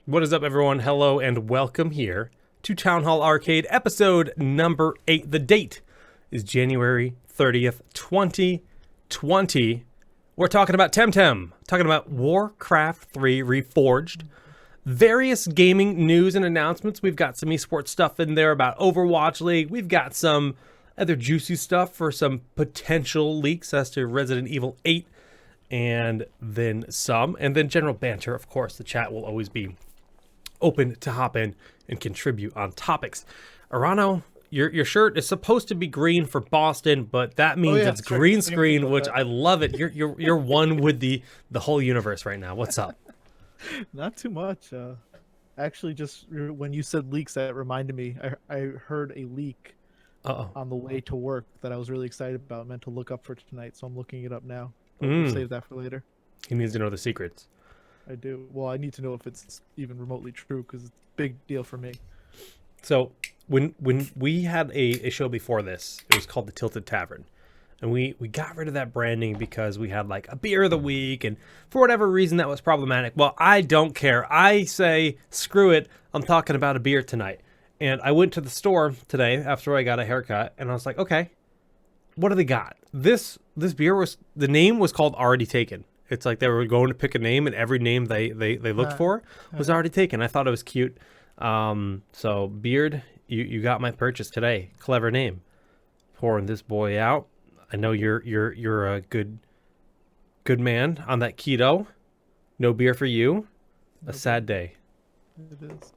What is up, everyone? Hello and welcome here to Town Hall Arcade, episode number 8. The date is January 30th, 2020. We're talking about Temtem, talking about Warcraft III Reforged, various gaming news and announcements. We've got some esports stuff in there about Overwatch League. We've got some other juicy stuff for some potential leaks as to Resident Evil 8, and then some, and then general banter. Of course, the chat will always be open to hop in and contribute on topics. Arano, your shirt is supposed to be green for Boston, but that means it's green screen, which I love it. You're one with the whole universe right now. What's up? Not too much. Actually, just when you said leaks, that reminded me. I heard a leak on the way to work that I was really excited about. I meant to look up for tonight, so I'm looking it up now. We'll save that for later. He needs to know the secrets. I do. Well, I need to know if it's even remotely true because it's a big deal for me. So when we had a show before this, it was called the Tilted Tavern. And we got rid of that branding because we had like a beer of the week, and for whatever reason that was problematic. Well, I don't care. I say, screw it. I'm talking about a beer tonight. And I went to the store today after I got a haircut, and I was like, okay, what do they got? This beer was, the name was called Already Taken. It's like they were going to pick a name, and every name they looked for was already taken. I thought it was cute. So Beard, you got my purchase today. Clever name. Pouring this boy out. I know you're a good man on that keto. No beer for you. A sad day. It is.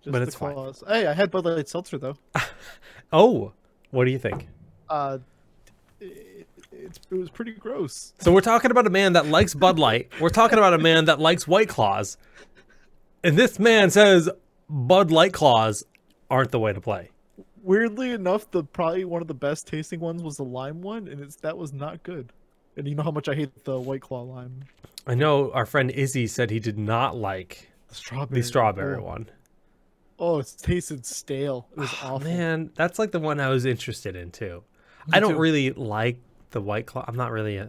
But it's fine. Hey, I had Bud Light Seltzer though. Oh, what do you think? It was pretty gross. So we're talking about a man that likes Bud Light. We're talking about a man that likes White Claws. And this man says Bud Light Claws aren't the way to play. Weirdly enough, probably one of the best tasting ones was the lime one, and that was not good. And you know how much I hate the White Claw lime. I know our friend Izzy said he did not like the strawberry one. Oh, it tasted stale. It was awful. Man, that's like the one I was interested in too. I don't really like the White Claw. I'm not really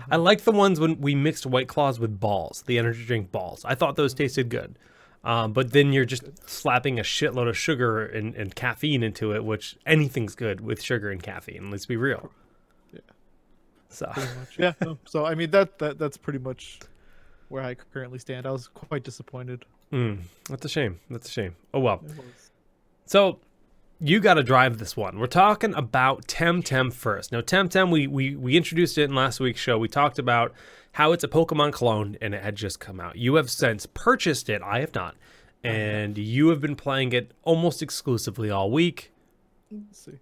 I like the ones when we mixed White Claws with balls, the energy drink balls. I thought those tasted good. But then you're just slapping a shitload of sugar and caffeine into it, which anything's good with sugar and caffeine. Let's be real. Yeah. So. Yeah. So I mean that's pretty much where I currently stand. I was quite disappointed. That's a shame. Oh well. So you got to drive this one. We're talking about Temtem first. Now Temtem, we introduced it in last week's show. We talked about how it's a Pokemon clone and it had just come out. You have since purchased it. I have not. And you have been playing it almost exclusively all week. Let's see.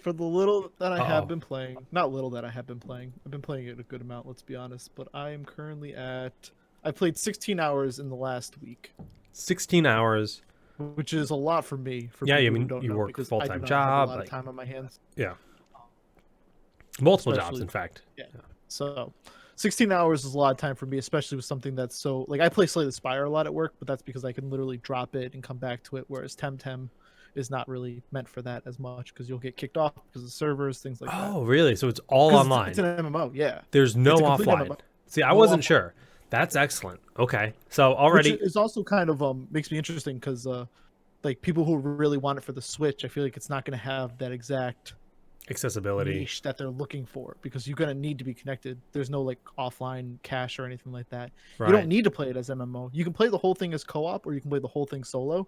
For the little that I have been playing, not little that I have been playing, I've been playing it a good amount, let's be honest, but I am currently I played 16 hours in the last week. 16 hours. Which is a lot for me. Yeah, I mean, you work a full-time job. Have a lot of time on my hands. Yeah. Multiple jobs, in fact. Yeah. So 16 hours is a lot of time for me, especially with something that's so, like, I play Slay the Spire a lot at work, but that's because I can literally drop it and come back to it, whereas Temtem is not really meant for that as much because you'll get kicked off because of servers, things like that. Oh, really? So it's all online? It's an MMO, yeah. There's no offline. See, I wasn't sure. That's excellent. Okay. So already... Which is also kind of makes me interesting because like people who really want it for the Switch, I feel like it's not going to have that exact accessibility niche that they're looking for because you're going to need to be connected. There's no like offline cache or anything like that. Right. You don't need to play it as MMO. You can play the whole thing as co-op or you can play the whole thing solo.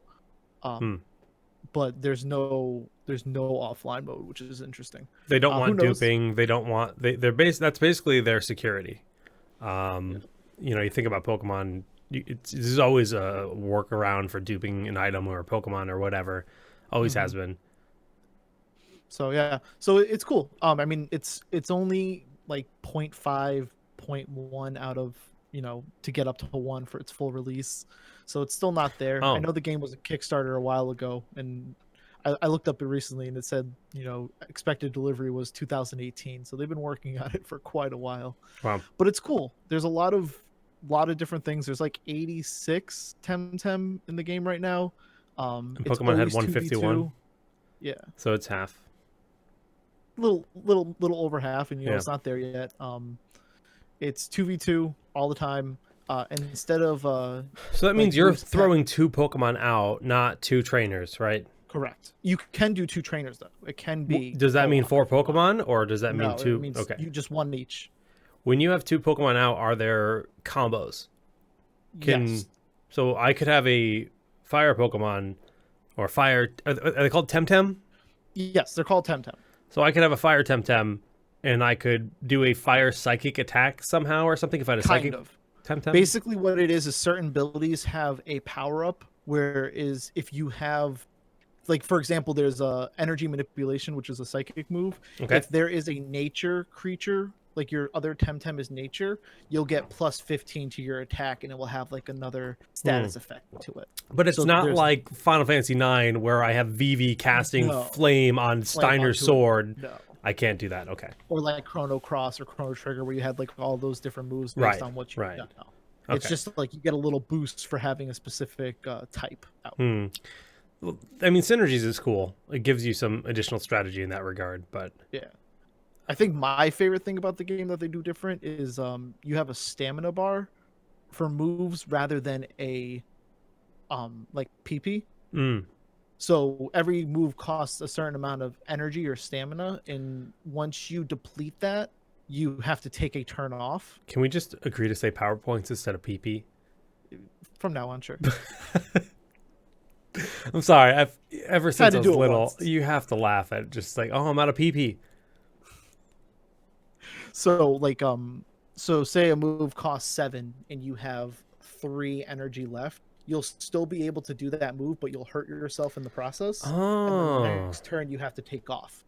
But there's no offline mode, which is interesting. They don't want duping. They don't want that's basically their security. You know, you think about Pokemon, there's always a workaround for duping an item or a Pokemon or whatever. Always has been. So yeah, so it's cool. I mean, it's only like 0.5, 0.1 out of, you know, to get up to 1 for its full release. So it's still not there. I know the game was a Kickstarter a while ago, and I looked up it recently, and it said, you know, expected delivery was 2018. So they've been working on it for quite a while. Wow. But it's cool. There's a lot of different things. There's like 86 Temtem in the game right now. And Pokemon had 151. Yeah. So it's half. Little over half, and you know it's not there yet. It's 2v2 all the time. Instead of So that like means you're moves 10. throwing 2 Pokemon out, not 2 trainers, right? Correct. You can do 2 trainers though. It can be Does that mean co-op 4 Pokemon, or does that mean No, it two? means Okay. you just one each. When you have 2 Pokemon out, are there combos? Can Yes. So I could have a fire Pokemon or fire. Are they called Temtem? Yes, they're called Temtem. So I could have a fire Temtem, and I could do a fire psychic attack somehow or something if I had a Kind psychic of. Temtem. Basically, what it is certain abilities have a power up. Whereas if you have, like for example, there's a energy manipulation, which is a psychic move. Okay. If there is a nature creature, like your other Temtem is nature, you'll get plus 15 to your attack, and it will have like another status effect to it. But it's So not there's like Final Fantasy IX where I have Vivi casting No. flame on Steiner's onto it. sword. no. I can't do that. Okay. Or like Chrono Cross or Chrono Trigger, where you had like all those different moves based Right, on what you right. no. It's Okay. just like you get a little boost for having a specific type out. Well, I mean, Synergies is cool. It gives you some additional strategy in that regard, but Yeah. I think my favorite thing about the game that they do different is you have a stamina bar for moves rather than a like PP. So every move costs a certain amount of energy or stamina, and once you deplete that, you have to take a turn off. can we just agree to say PowerPoints instead of PP? From now on, sure. I'm sorry. Ever since to I was do it little, once. you have to laugh at just like, oh, I'm out of PP. So like so say a move costs 7 and you have 3 energy left, you'll still be able to do that move, but you'll hurt yourself in the process. And then the next turn you have to take off.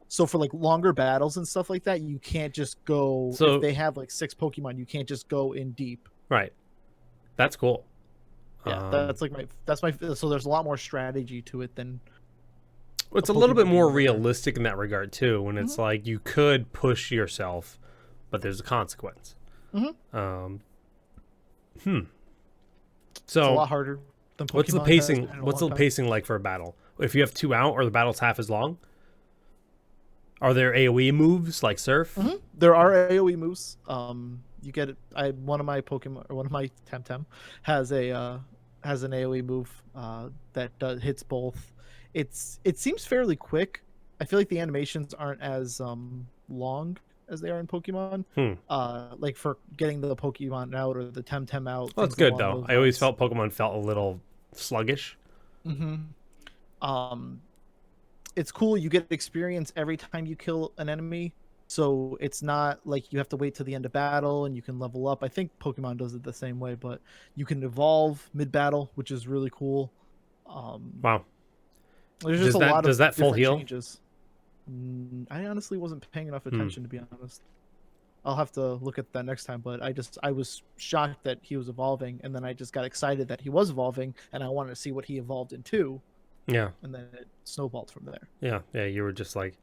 So for like longer battles and stuff like that, you can't just go So- if they have like 6 Pokemon, you can't just go in deep. Right. That's cool. Yeah, that's like my so there's a lot more strategy to it than It's a a little bit Pokemon more game. realistic in that regard too, when it's like you could push yourself, but there's a consequence. it's a So lot harder than Pokemon. what's the has pacing? been in a What's the long time. pacing like for a battle? If you have 2 out, or the battle's half as long? Are there AOE moves like Surf? There are AOE moves. You get it. One of my Pokemon or one of my Temtem has a has an AOE move that hits both. It seems fairly quick. I feel like the animations aren't as long as they are in Pokemon. Like for getting the Pokemon out or the Temtem out. Well, that's things good along though. those I always lines. felt Pokemon felt a little sluggish. It's cool. You get experience every time you kill an enemy. So it's not like you have to wait till the end of battle and you can level up. I think Pokemon does it the same way, but you can evolve mid-battle, which is really cool. Wow. There's Does just a that- lot does of that full different heal? changes. I honestly wasn't paying enough attention, to be honest. I'll have to look at that next time, but I was shocked that he was evolving, and then I just got excited that he was evolving, and I wanted to see what he evolved into, Yeah. and then it snowballed from there. Yeah. You were just like,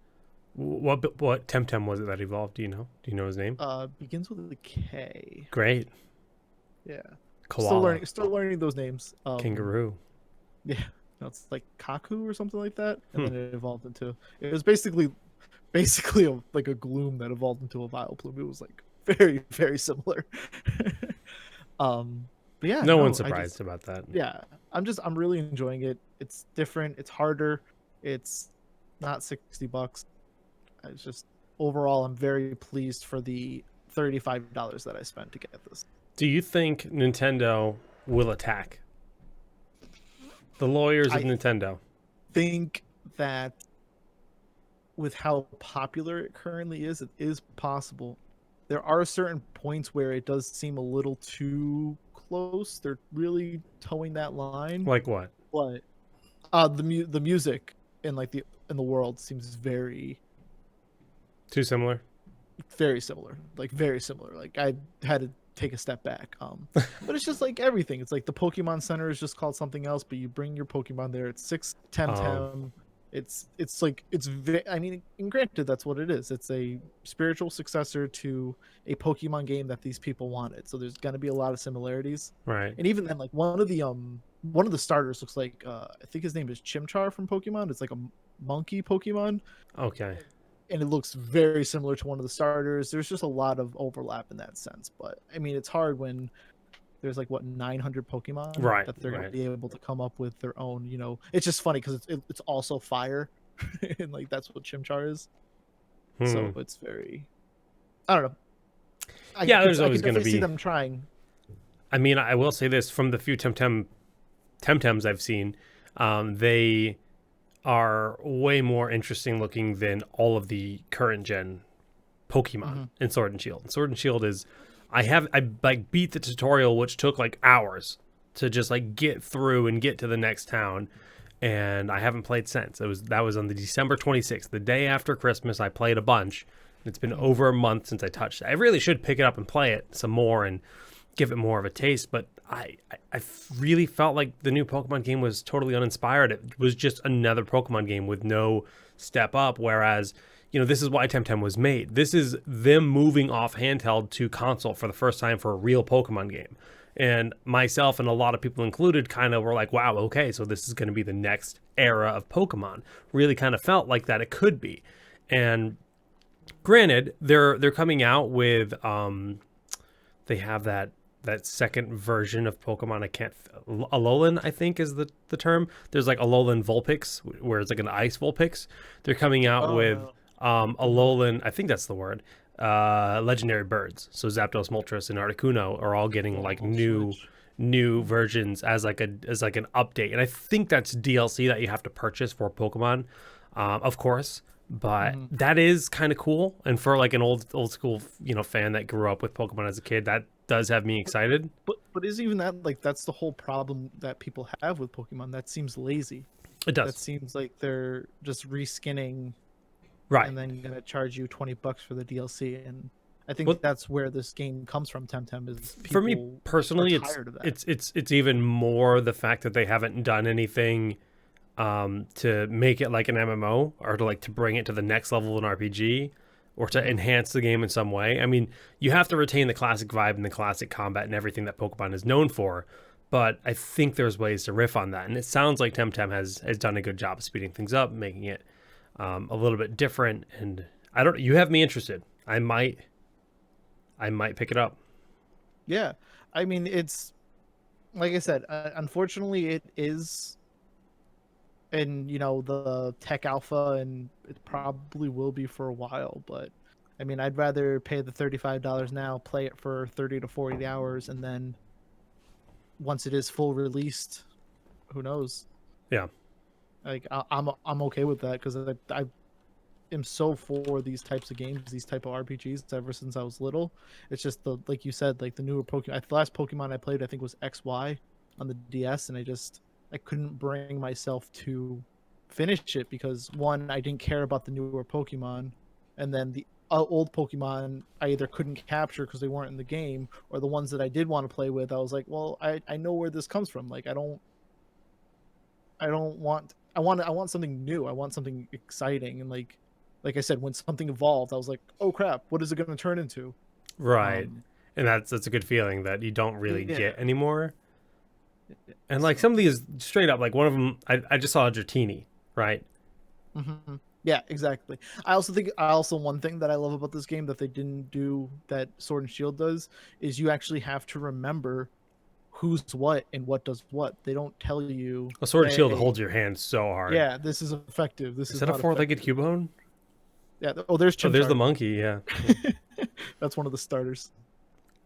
what Temtem was it that evolved? Do you know? Do you know his name? Begins with a K. Great. Yeah. Koala. Still learning those names. Kangaroo. Yeah, no, it's like Kaku or something like that, and then it evolved into. It was basically like a Gloom that evolved into a Vileplume. It was like very very similar. But yeah, No one's surprised about that. Yeah, I'm really enjoying it. It's different. It's harder. It's not $60. It's just overall, I'm very pleased for the $35 that I spent to get this. Do you think Nintendo will attack? The lawyers of Nintendo. Think that with how popular it currently is, it is possible. There are certain points where it does seem a little too close. They're really towing that line. Like what? But the music in the world seems very Too similar? very similar. Like very similar. Like I had to take a step back. But it's just like everything. It's like the Pokemon Center is just called something else, but you bring your Pokemon there. It's 6 Temtem. It's like I mean, and granted, that's what it is. It's a spiritual successor to a Pokemon game that these people wanted. So there's gonna be a lot of similarities. Right. And even then, like one of the starters looks like I think his name is Chimchar from Pokemon. It's like a monkey Pokemon. Okay. And it looks very similar to one of the starters. There's just a lot of overlap in that sense. But I mean, it's hard when there's like what 900 Pokemon Right, that they're gonna right. be able to come up with their own. It's just funny because it's also fire, and like that's what Chimchar is. Hmm. So it's very, I don't know. Yeah, there's I could always going to definitely see be. them trying. I mean, I will say this from the few Temtems I've seen, they are way more interesting looking than all of the current gen Pokemon Hmm. in Sword and Shield. Sword and Shield is, I like beat the tutorial, which took like hours to just like get through and get to the next town, and I haven't played since. That was on the December 26th, the day after Christmas. I played a bunch. It's been Hmm. over a month since I touched it. I really should pick it up and play it some more and give it more of a taste, but I really felt like the new Pokemon game was totally uninspired. It was just another Pokemon game with no step up, whereas, this is why Temtem was made. This is them moving off handheld to console for the first time for a real Pokemon game. And myself and a lot of people included kind of were like, wow, okay, so this is going to be the next era of Pokemon. Really kind of felt like that it could be. And granted, they're coming out with they have that second version of Pokemon. I can't. Alolan, I think, is the term. There's like Alolan Vulpix, where it's like an ice Vulpix. They're coming out Oh with no. Alolan. I think that's the word. Legendary birds. So Zapdos, Moltres, and Articuno are all getting like Oh, new Switch. new versions as like an update, and I think that's DLC that you have to purchase for Pokemon, of course. But Hmm. that is kind of cool, and for like an old school fan that grew up with Pokemon as a kid, that does have me excited. But is even that like that's the whole problem that people have with Pokemon? That seems lazy. It That does, seems like they're just reskinning right? and then gonna charge you $20 for the DLC. And I think Well, that's where this game comes from. Temtem is for me people are personally, tired of that. it's even more the fact that they haven't done anything to make it like an MMO, or to bring it to the next level of an RPG, or to enhance the game in some way. I mean, you have to retain the classic vibe and the classic combat and everything that Pokemon is known for, but I think there's ways to riff on that, and it sounds like Temtem has done a good job of speeding things up, making it a little bit different. And I don't. You have me interested. I might pick it up. Yeah, I mean it's like I said. Unfortunately, it is in the tech alpha, and it probably will be for a while. But I mean, I'd rather pay the $35 now, play it for 30 to 40 hours, and then once it is full released, who knows? Yeah. Like I'm okay with that because I am so for these types of games, these type of RPGs ever since I was little. It's just the like you said, like the newer Pokemon. The last Pokemon I played, I think, was XY on the DS, and I couldn't bring myself to finish it because one, I didn't care about the newer Pokemon, and then the old Pokemon I either couldn't capture because they weren't in the game, or the ones that I did want to play with, I was like, well, I know where this comes from. Like I don't want I want something new. I want something exciting, and like I said, when something evolved, I was like, oh crap, what is it going to turn into? Right. Um, And that's a good feeling that you don't really yeah. get anymore. And like So, some of these straight up, like one of them, I just saw a Dratini, right? mhm. Yeah, exactly. I also one thing that I love about this game that they didn't do that Sword and Shield does is you actually have to remember who's what and what does what. They don't tell you, A Sword and Shield hey, holds your hand so hard. yeah, this is effective. This Is is that a not four-legged effective. Cubone? Yeah. Oh, there's Oh, there's the Chimchar. monkey. Yeah, yeah. That's one of the starters.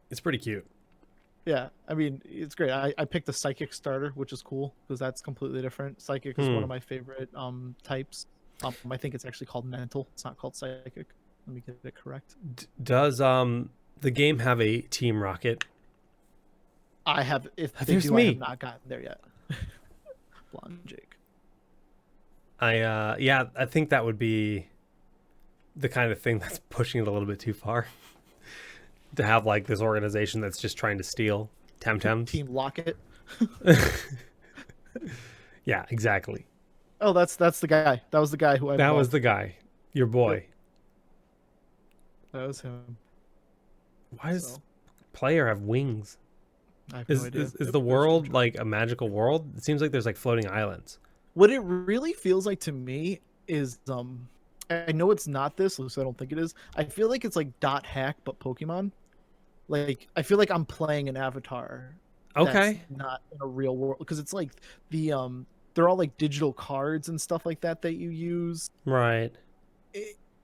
It's pretty cute. Yeah, I mean, it's great. I picked the psychic starter, which is cool because that's completely different. Psychic is one Hmm. of my favorite types. I think it's actually called mental. It's not called psychic. Let me get it correct. Does the game have a Team Rocket? I have, if they There's do, I have me. not gotten there yet. Blonde Jake. Yeah, I think that would be the kind of thing that's pushing it a little bit too far. To have like this organization that's just trying to steal Temtems. Team Locket. Yeah, exactly. Oh, that's the guy. That was the guy who I That bought. was the guy, your boy. That was him. Why does So player have wings? I have no Is idea. is, is Yep, the there's world Chimchar. like a magical world? It seems like there's like floating islands. What it really feels like to me is I know it's not this, at least I don't think it is. I feel like it's like dot hack but Pokemon. Like I feel like I'm playing an avatar that's Okay. not in a real world, because it's like they're all like digital cards and stuff like that you use. Right.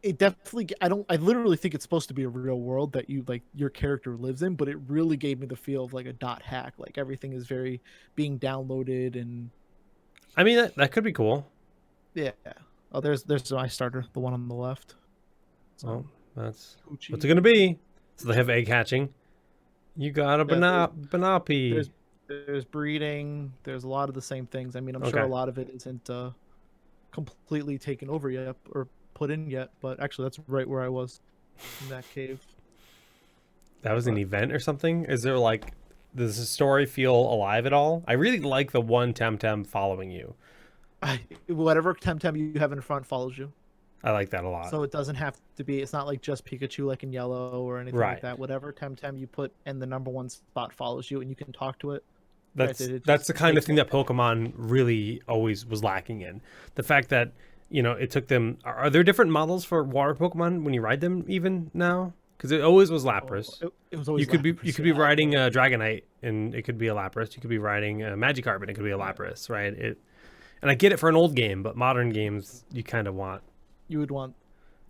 It definitely, I literally think it's supposed to be a real world that you like your character lives in, but it really gave me the feel of like a dot hack, like everything is very being downloaded. And I mean, that could be cool. yeah. Oh, there's my starter, the one on the left. So Well, that's what's it Poochie. gonna be. So they have egg hatching. You got a Yeah, banopi. there's there's breeding, there's a lot of the same things. I mean, I'm sure a Okay. lot of it isn't completely taken over yet or put in yet, but actually that's right where I was, in that cave. That was an But event or something? Is there like, does the story feel alive at all? I really like the one Temtem following you. whatever Temtem you have in front follows you. I like that a lot. So it doesn't have to be, it's not like just Pikachu like in yellow or anything like Right. that. Whatever Temtem you put in the number one spot follows you, and you can talk to it. That's Granted, it that's just the kind of takes thing more that Pokemon really always was lacking in. The fact that, it took them. Are there different models for water Pokemon when you ride them even now? Because it always was oh, Lapras. it was You always could be you Lapras, could be yeah, riding but a Dragonite and it could be a Lapras. You could be riding a Magikarp and it could be a yeah, Lapras, right? And I get it for an old game, but modern games you kind of want you would want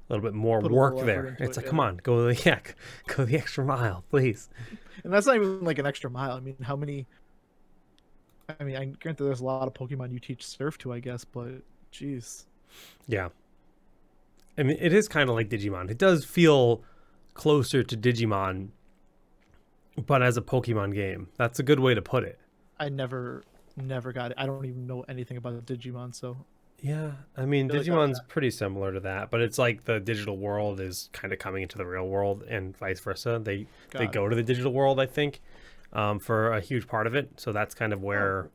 a little bit more put a work little effort there. into It's it, like, come yeah. on, go yeah, go the extra mile, please. And that's not even like an extra mile. I mean, how many? I mean, granted, there's a lot of Pokemon you teach Surf to, I guess, but jeez, Yeah, I mean it is kind of like Digimon. It does feel closer to Digimon, but as a Pokemon game. That's a good way to put it. I never got it. I don't even know anything about Digimon, so Yeah, I mean I feel like I would Digimon's pretty similar to that, but it's like the digital world is kind of coming into the real world and vice versa. They got it. go to the digital world, I think, for a huge part of it. So that's kind of Oh, where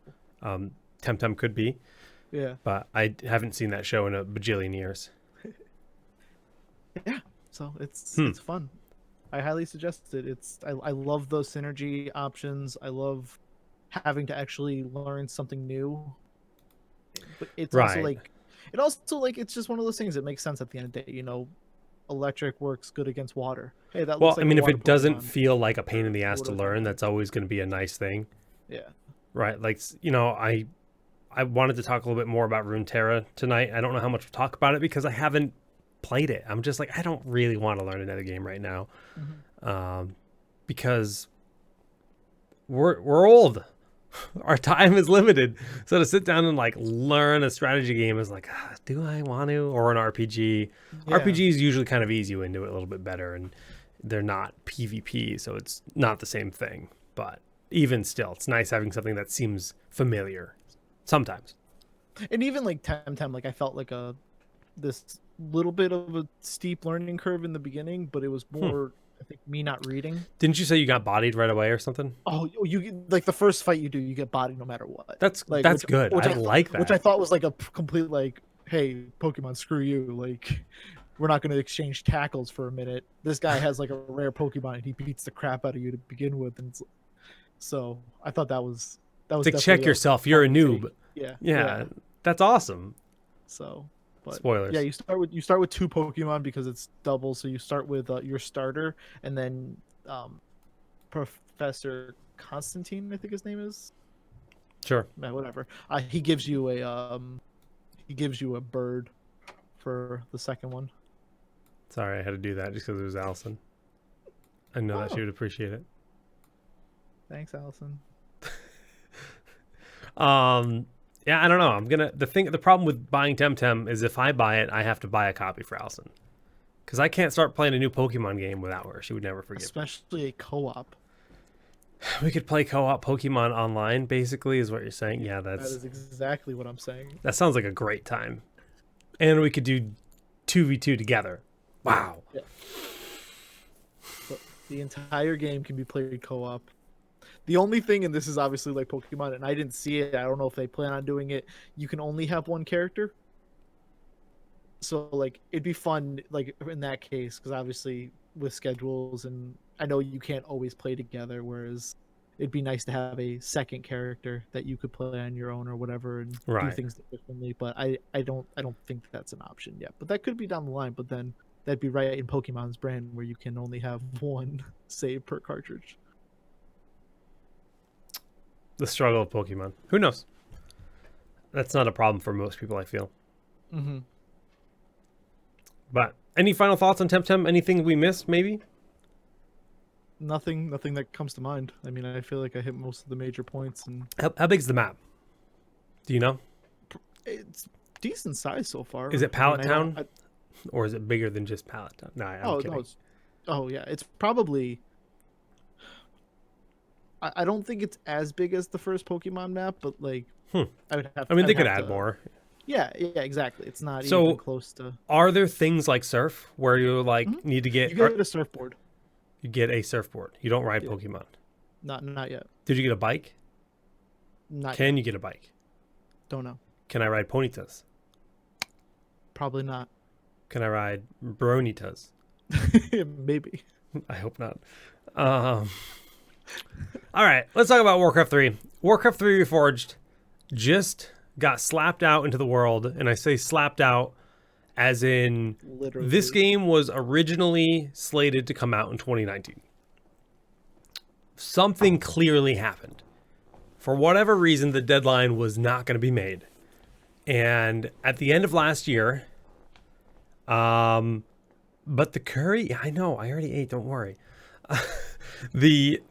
Temtem could be. yeah, But I haven't seen that show in a bajillion years. yeah. So Hmm. it's fun. I highly suggest it. I love those synergy options. I love having to actually learn something new. But it's also Right. like it's just one of those things that makes sense at the end of the day. Electric works good against water. Hey, that Well, looks I like a mean, if water it doesn't Pokemon. feel like a pain in the Throw ass it to over learn, there. that's always going to be a nice thing, Yeah. right? Like, I wanted to talk a little bit more about Runeterra tonight. I don't know how much we'll talk about it because I haven't played it. I'm just like, I don't really want to learn another game right now, Hmm. um, because we're old. Our time is limited. So to sit down and like learn a strategy game is like, do I want to? Or an RPG. Yeah. RPGs usually kind of ease you into it a little bit better, and they're not PvP, so it's not the same thing. But even still, it's nice having something that seems familiar sometimes. And even like Temtem, like I felt like this little bit of a steep learning curve in the beginning, but it was Hmm. more, I think, me not reading. Didn't you say you got bodied right away or something? Oh, like the first fight you do, you get bodied no matter what. That's Like that's good. I like which I that. thought was like a complete like, hey, Pokemon, screw you. Like, we're not going to exchange tackles for a minute. This guy has like a rare Pokemon and he beats the crap out of you to begin with, and so I thought that It's was like check definitely a yourself. You're a fun take. noob. Yeah, Yeah, yeah. that's awesome. So, but yeah, Spoilers. you start with two Pokemon because it's double. So you start with your starter, and then Professor Constantine, I think his name is. Sure. Whatever. He gives you a bird for the second one. Sorry, I had to do that just because it was Allison. I know that she Oh, would appreciate it. thanks, Allison. Yeah, I don't know. The problem with buying Temtem is if I buy it, I have to buy a copy for Allison. Because I can't start playing a new Pokemon game without her. She would never forgive me. Especially a co-op. We could play co-op Pokemon online, basically, is what you're saying. Yeah, That is exactly what I'm saying. that sounds like a great time. And we could do 2v2 together. Wow. Yeah. So the entire game can be played co-op. The only thing, and this is obviously like Pokemon, and I didn't see it. I don't know if they plan on doing it. You can only have one character. So like it'd be fun like in that case, because obviously with schedules, and I know you can't always play together, whereas it'd be nice to have a second character that you could play on your own or whatever and do Right. things differently. But I don't think that's an option yet, but that could be down the line. But then that'd be right in Pokemon's brand where you can only have one save per cartridge. The struggle of Pokemon. Who knows? That's not a problem for most people, I feel. Mm-hmm. But any final thoughts on Temtem? Anything we missed, maybe? Nothing that comes to mind. I mean, I feel like I hit most of the major points, and How big's the map? Do you know? it's decent size so far. Is it I mean, Pallet Town? Or is it bigger than just Pallet Town? No, I'm kidding. No, yeah, it's probably. I don't think it's as big as the first Pokemon map, but like, I would have. I mean, they could have add to- more. Yeah, exactly. It's not So, even close to. Are there things like Surf where you like need to get You get a surfboard. you get a surfboard? You don't ride Yeah. Pokemon. Not yet. Did you get a bike? Not Can yet. you get a bike? Don't know. Can I ride Ponytas? Probably not. Can I ride Bronitas? Maybe. I hope not. All right, let's talk about Warcraft 3. Warcraft 3 Reforged just got slapped out into the world, and I say slapped out as in Literally. this game was originally slated to come out in 2019. Something clearly happened. For whatever reason, the deadline was not going to be made. And at the end of last year, but the curry, I know, I already ate, don't worry. the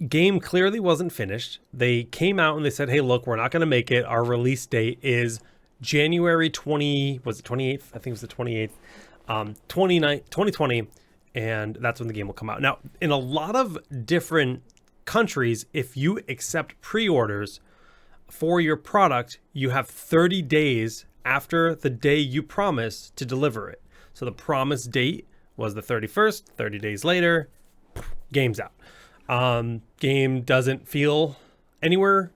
game clearly wasn't finished. They came out and they said, hey, look, we're not going to make it. Our release date is January 20, was it 28th? I think it was the 28th, 2020. And that's when the game will come out. Now, in a lot of different countries, if you accept pre-orders for your product, you have 30 days after the day you promise to deliver it. So the promise date was the 31st, 30 days later, game's out. Game doesn't feel anywhere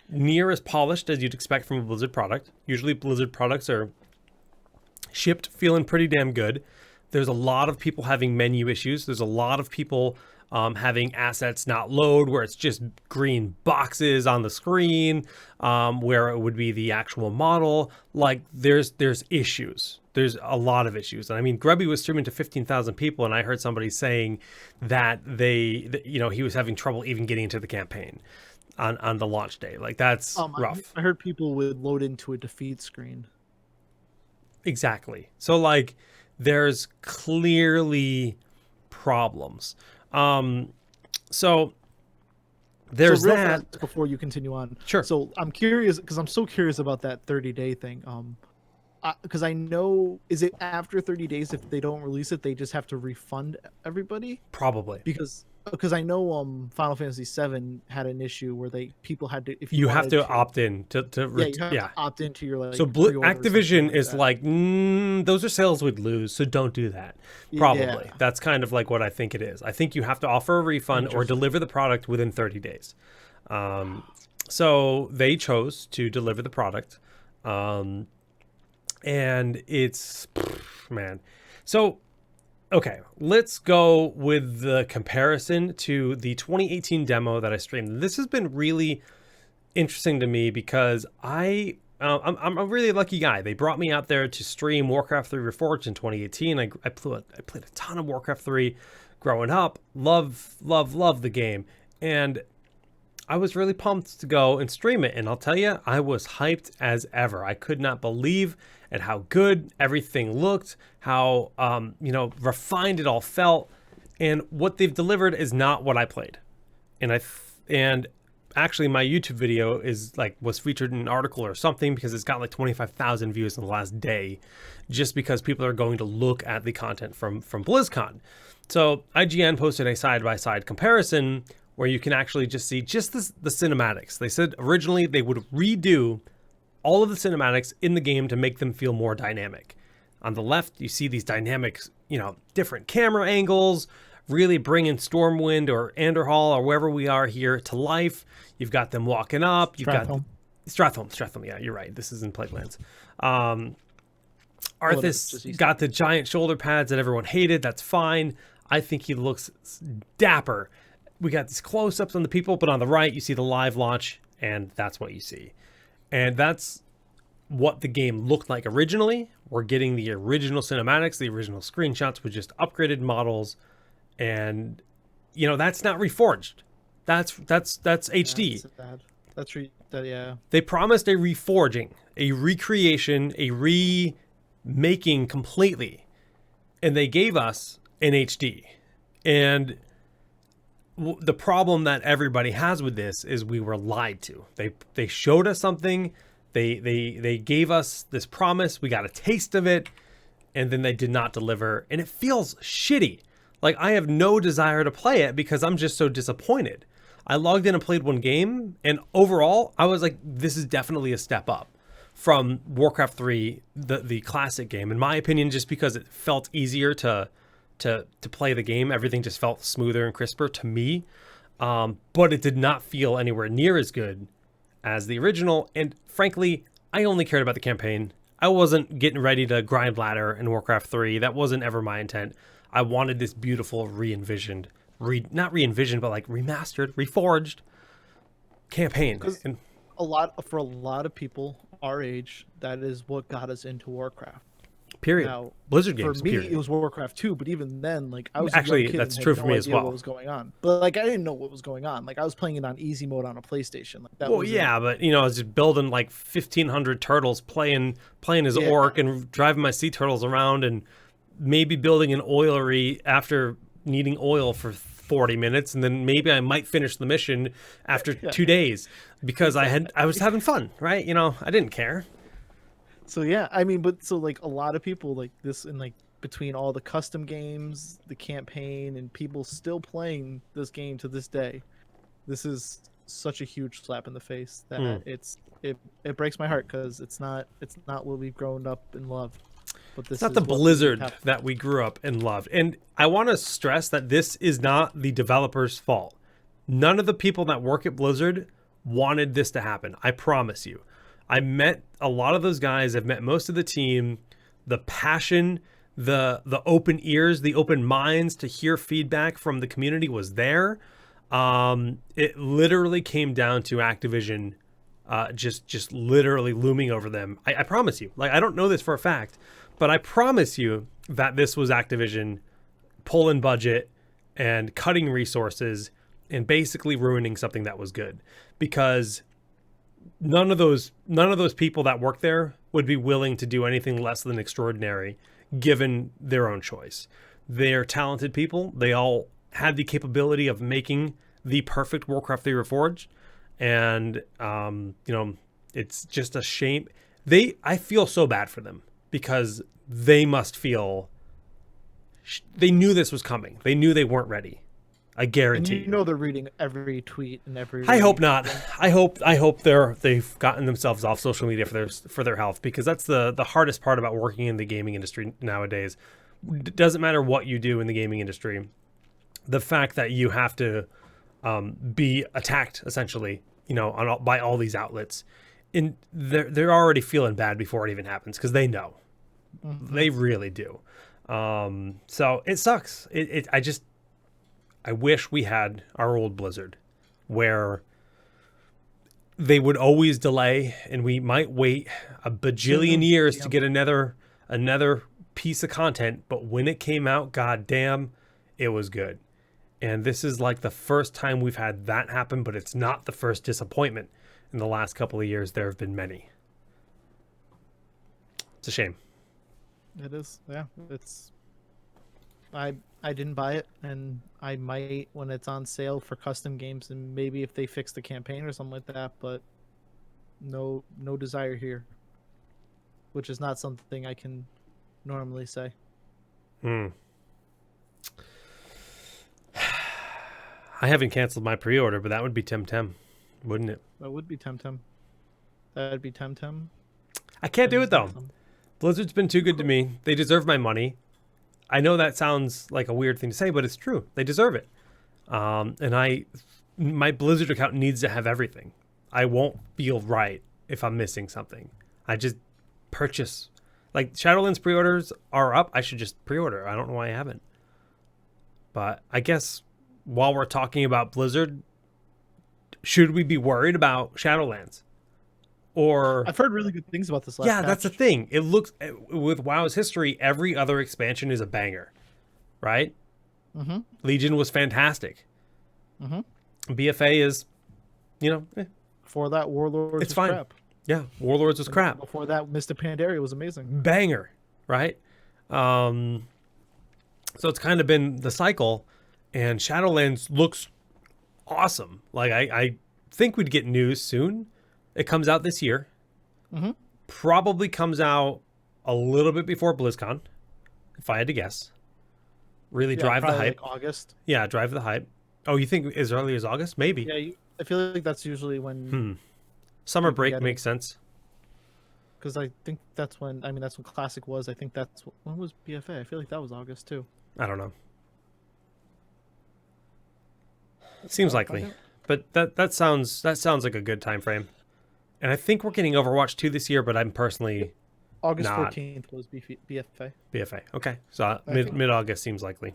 near as polished as you'd expect from a Blizzard product. Usually Blizzard products are shipped feeling pretty damn good. There's a lot of people having menu issues. There's a lot of people having assets not load, where it's just green boxes on the screen, where it would be the actual model. Like there's issues. There's a lot of issues. And I mean, Grubby was streaming to 15,000 people, and I heard somebody saying that he was having trouble even getting into the campaign on the launch day. Like that's rough. I heard people would load into a defeat screen. Exactly. So like there's clearly problems. So there's real that. fast before you continue on. Sure. So I'm curious because I'm so curious about that 30-day thing. Because I know, is it after 30 days if they don't release it, they just have to refund everybody? Probably. Because I know Final Fantasy VII had an issue where people had to, if You have wanted to opt in to you have to opt into your like. So pre-order or Activision something is that. like, those are sales we'd lose, so don't do that. Probably. Yeah. That's kind of like what I think it is. I think you have to offer a refund or deliver the product within 30 days. So they chose to deliver the product. And it's, man. So, okay, let's go with the comparison to the 2018 demo that I streamed. This has been really interesting to me because I'm a really lucky guy. They brought me out there to stream Warcraft 3 Reforged in 2018. I played a ton of Warcraft 3 growing up. Love the game. And I was really pumped to go and stream it. And I'll tell you, I was hyped as ever. I could not believe at how good everything looked, how refined it all felt. And what they've delivered is not what I played. And actually my YouTube video was featured in an article or something because it's got like 25,000 views in the last day, just because people are going to look at the content from BlizzCon. So IGN posted a side-by-side comparison where you can actually just see the cinematics. They said originally they would redo all of the cinematics in the game to make them feel more dynamic. On the left, you see these dynamic, different camera angles, really bringing Stormwind or Anderhall or wherever we are here to life. You've got them walking up. You've got Strathholm. Yeah, you're right. This is in Plaguelands. Arthas got the giant shoulder pads that everyone hated. That's fine. I think he looks dapper. We got these close-ups on the people, but on the right, you see the live launch, and that's what you see. And that's what the game looked like originally. We're getting the original cinematics, the original screenshots with just upgraded models. And that's not reforged. That's HD. That's sad. Yeah. They promised a reforging, a recreation, a remaking completely, and they gave us an HD. And the problem that everybody has with this is we were lied to. They showed us something, they gave us this promise, we got a taste of it, and then they did not deliver, and it feels shitty. Like, I have no desire to play it because I'm just so disappointed. I logged in and played one game, and overall, I was like, this is definitely a step up from Warcraft 3, the classic game. In my opinion, just because it felt easier to play the game. Everything just felt smoother and crisper to me. But it did not feel anywhere near as good as the original. And frankly, I only cared about the campaign. I wasn't getting ready to grind ladder in Warcraft 3. That wasn't ever my intent. I wanted this beautiful re-envisioned, not re-envisioned, but like remastered, reforged campaign. And for a lot of people our age, that is what got us into Warcraft. Period. Now, Blizzard games. For me, period. It was Warcraft 2, but even then, like, I was actually a young kid that's and true had for no me as idea well. What was going on? But like, I didn't know what was going on. Like, I was playing it on easy mode on a PlayStation. Like, that. Well, yeah, but I was just building like 1,500 turtles, playing as orc, and driving my sea turtles around, and maybe building an oilery after needing oil for 40 minutes, and then maybe I might finish the mission after 2 days because I was having fun, right? I didn't care. So yeah, I mean, but so like a lot of people like this, and like between all the custom games, the campaign, and people still playing this game to this day, this is such a huge slap in the face that it breaks my heart, because it's not what we've grown up and loved. But this it's not the Blizzard that we grew up and loved. And I want to stress that this is not the developer's fault. None of the people that work at Blizzard wanted this to happen. I promise you. I met a lot of those guys. I've met most of the team. The passion, the open ears, the open minds to hear feedback from the community was there. It literally came down to Activision just literally looming over them. I promise you. Like, I don't know this for a fact, but I promise you that this was Activision pulling budget and cutting resources and basically ruining something that was good, because none of those people that work there would be willing to do anything less than extraordinary given their own choice. They're talented people. They all had the capability of making the perfect Warcraft 3 Reforged. And, it's just a shame. I feel so bad for them, because they must feel, they knew this was coming. They knew they weren't ready. I guarantee. And they're reading every tweet and every. I hope not. I hope they've gotten themselves off social media for their health, because that's the hardest part about working in the gaming industry nowadays. It doesn't matter what you do in the gaming industry. The fact that you have to be attacked essentially, by all these outlets, and they're already feeling bad before it even happens, because they know. Mm-hmm. They really do. So it sucks. I wish we had our old Blizzard, where they would always delay, and we might wait a bajillion years to get another piece of content. But when it came out, goddamn, it was good. And this is like the first time we've had that happen, but it's not the first disappointment. In the last couple of years, there have been many. It's a shame. It is, yeah. I didn't buy it, and I might when it's on sale for custom games, and maybe if they fix the campaign or something like that, but no desire here, which is not something I can normally say. I haven't canceled my pre-order, but that would be Temtem, wouldn't it? That would be Temtem. That'd be Temtem. I can't do it, though. Blizzard's been too good to me. They deserve my money. I know that sounds like a weird thing to say, but it's true. They deserve it. And my Blizzard account needs to have everything. I won't feel right if I'm missing something. I just purchase. Like, Shadowlands pre-orders are up. I should just pre-order. I don't know why I haven't. But I guess while we're talking about Blizzard, should we be worried about Shadowlands? Or I've heard really good things about this last patch. That's the thing. It looks, with WoW's history, every other expansion is a banger, right? Mm-hmm. Legion was fantastic. Mm-hmm. BFA is, Before that, Warlords it's was fine. crap. Yeah, Warlords was And crap. before that, Mr. Pandaria was amazing. Banger, right? So it's kind of been the cycle, and Shadowlands looks awesome. Like I think we'd get news soon. It comes out this year. Mm-hmm. Probably comes out a little bit before BlizzCon, if I had to guess. Really drive the hype. Like August. Yeah, drive the hype. Oh, you think as early as August? Maybe. Yeah, I feel like that's usually when Summer you can break get makes sense. because I think that's when that's when Classic was. I think when was BFA? I feel like that was August too. I don't know. Seems likely. But that sounds like a good time frame. And I think we're getting Overwatch 2 this year, but I'm personally August not. 14th was BFA. BFA. Okay. So think- mid-August seems likely.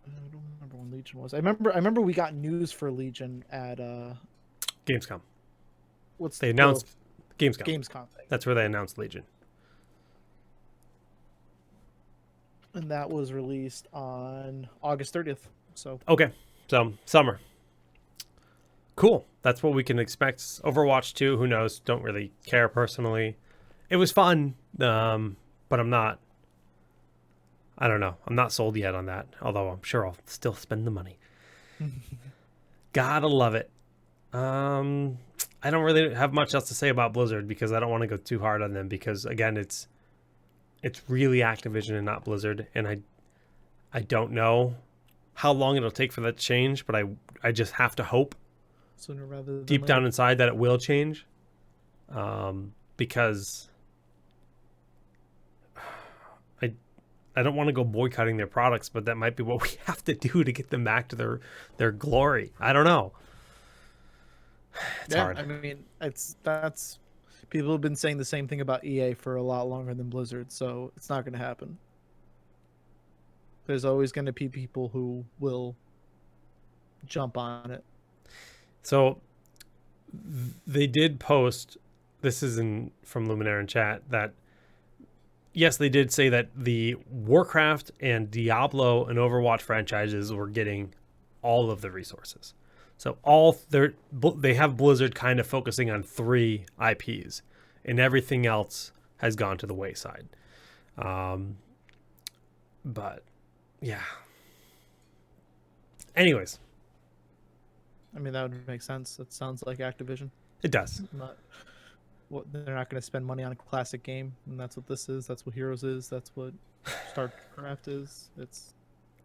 I don't remember when Legion was. I remember we got news for Legion at Gamescom. what's They announced Gamescom. Gamescom thing. That's where they announced Legion. And that was released on August 30th. So Okay. So summer. Cool. That's what we can expect. Overwatch 2, who knows? Don't really care personally. It was fun, but I'm not. I don't know. I'm not sold yet on that. Although I'm sure I'll still spend the money. Gotta love it. I don't really have much else to say about Blizzard because I don't want to go too hard on them because again, it's really Activision and not Blizzard, and I don't know how long it'll take for that to change, but I just have to hope sooner rather than deep later. down inside that it will change, because I don't want to go boycotting their products, but that might be what we have to do to get them back to their glory. I don't know. It's hard. I mean, that's people have been saying the same thing about EA for a lot longer than Blizzard, so it's not going to happen. There's always going to be people who will jump on it. So they did post, this is from Luminaire in chat, that yes, they did say that the Warcraft and Diablo and Overwatch franchises were getting all of the resources. So they have Blizzard kind of focusing on 3 IPs, and everything else has gone to the wayside. But yeah. Anyways, I mean, that would make sense. It sounds like Activision. it does. They're not going to spend money on a classic game, and that's what this is. That's what Heroes is. That's what StarCraft is.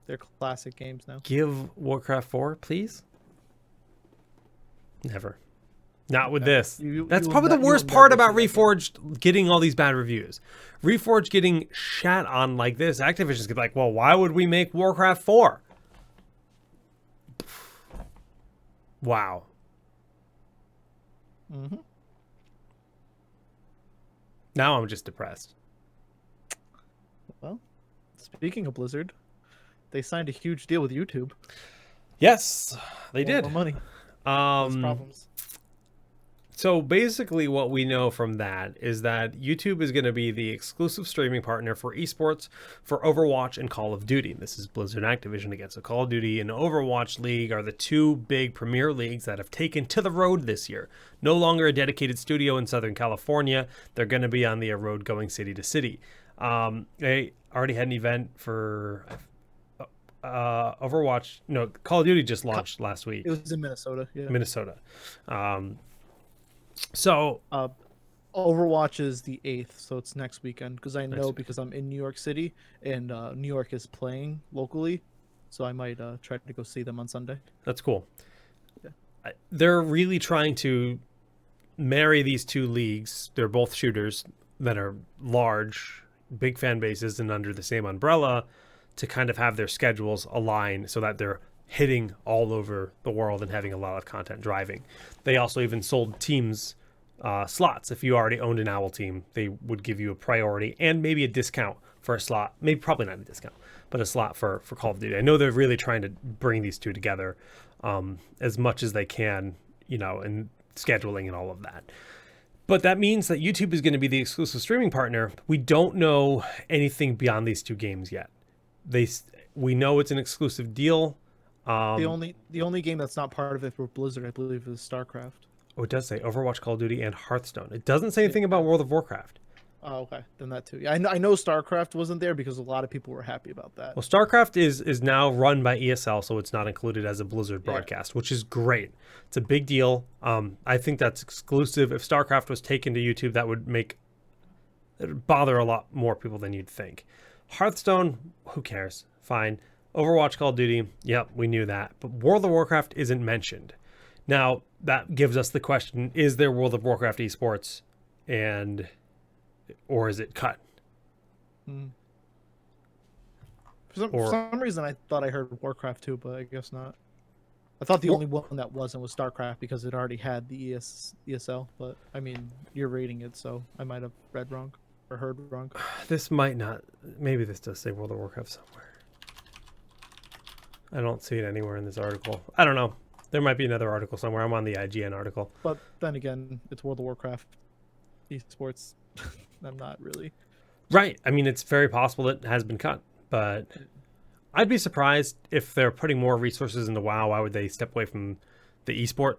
They're classic games now. Give Warcraft 4, please. Never. Not with this. That's probably the worst part about Reforged getting all these bad reviews. Reforged getting shat on like this. Activision's get like, well, why would we make Warcraft 4? Wow. Mm-hmm. Now I'm just depressed. Well, speaking of Blizzard, they signed a huge deal with YouTube. Yes, they did. More money. Less problems. So basically what we know from that is that YouTube is going to be the exclusive streaming partner for esports for Overwatch and Call of Duty. This is Blizzard and Activision again. So Call of Duty and Overwatch League are the 2 big premier leagues that have taken to the road this year. No longer a dedicated studio in Southern California. They're going to be on the road going city to city. They already had an event for Overwatch. No, Call of Duty just launched last week. It was in Minnesota. Yeah. Minnesota. So Overwatch is the 8th, so it's next weekend. Because I know because I'm in New York City and New York is playing locally, so I might try to go see them on Sunday. That's cool. Yeah. They're really trying to marry these 2 leagues. They're both shooters that are large, big fan bases and under the same umbrella to kind of have their schedules align so that they're hitting all over the world and having a lot of content driving. They also even sold teams slots. If you already owned an Owl team, they would give you a priority and maybe a discount for a slot. Maybe probably not a discount, but a slot for Call of Duty. I know they're really trying to bring these 2 together as much as they can, and scheduling and all of that. But that means that YouTube is going to be the exclusive streaming partner. We don't know anything beyond these 2 games yet. we know it's an exclusive deal. The only game that's not part of it for Blizzard, I believe, is StarCraft. Oh, it does say Overwatch, Call of Duty, and Hearthstone. It doesn't say anything about World of Warcraft. Oh, okay. Then that too. Yeah, I know StarCraft wasn't there because a lot of people were happy about that. Well, StarCraft is now run by ESL, so it's not included as a Blizzard broadcast, which is great. It's a big deal. I think that's exclusive. If StarCraft was taken to YouTube, that would bother a lot more people than you'd think. Hearthstone, who cares? Fine. Overwatch, Call of Duty, yep, we knew that. But World of Warcraft isn't mentioned. Now, that gives us the question, is there World of Warcraft esports, or is it cut? For some reason, I thought I heard Warcraft 2, but I guess not. I thought the only one that wasn't was StarCraft because it already had the ESL. But, I mean, you're rating it, so I might have read wrong or heard wrong. This might not. Maybe this does say World of Warcraft somewhere. I don't see it anywhere in this article. I don't know. There might be another article somewhere. I'm on the IGN article. But then again, it's World of Warcraft esports. I'm not really. Right. I mean, it's very possible that it has been cut, but I'd be surprised if they're putting more resources into WoW. Why would they step away from the esport?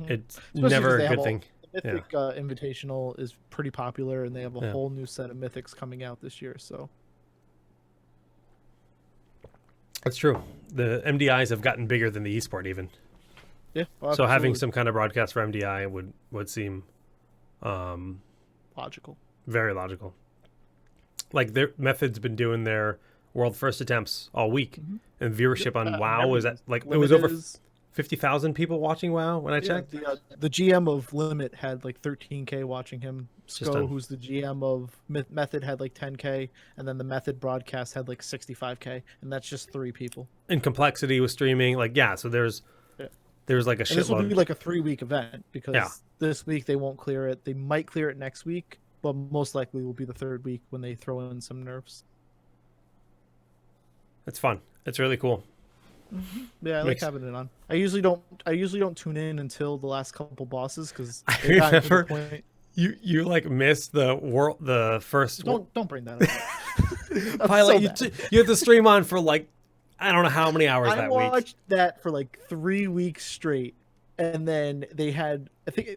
It's Especially never a good thing. The Mythic Invitational is pretty popular, and they have a whole new set of Mythics coming out this year. So that's true. The MDIs have gotten bigger than the esport even. Yeah. Well, so having some kind of broadcast for MDI would seem logical. Very logical. Like their Method's been doing their world first attempts all week, and viewership on WoW was at like it was over 50,000 people watching WoW when I checked. The GM of Limit had like 13K watching him. Sko, who's the GM of Method, had like 10K, and then the Method broadcast had like 65K, and that's just 3 people. And Complexity was streaming, like so there's like a shitload. This will be like a 3-week event because this week they won't clear it. They might clear it next week, but most likely will be the 3rd week when they throw in some nerfs. It's fun. It's really cool. Yeah, I like having it on. I usually don't tune in until the last couple bosses because I remember you like missed the first. Don't bring that up. Pilot, you had to stream on for like I don't know how many hours that week. I watched that for like 3 weeks straight, and then they had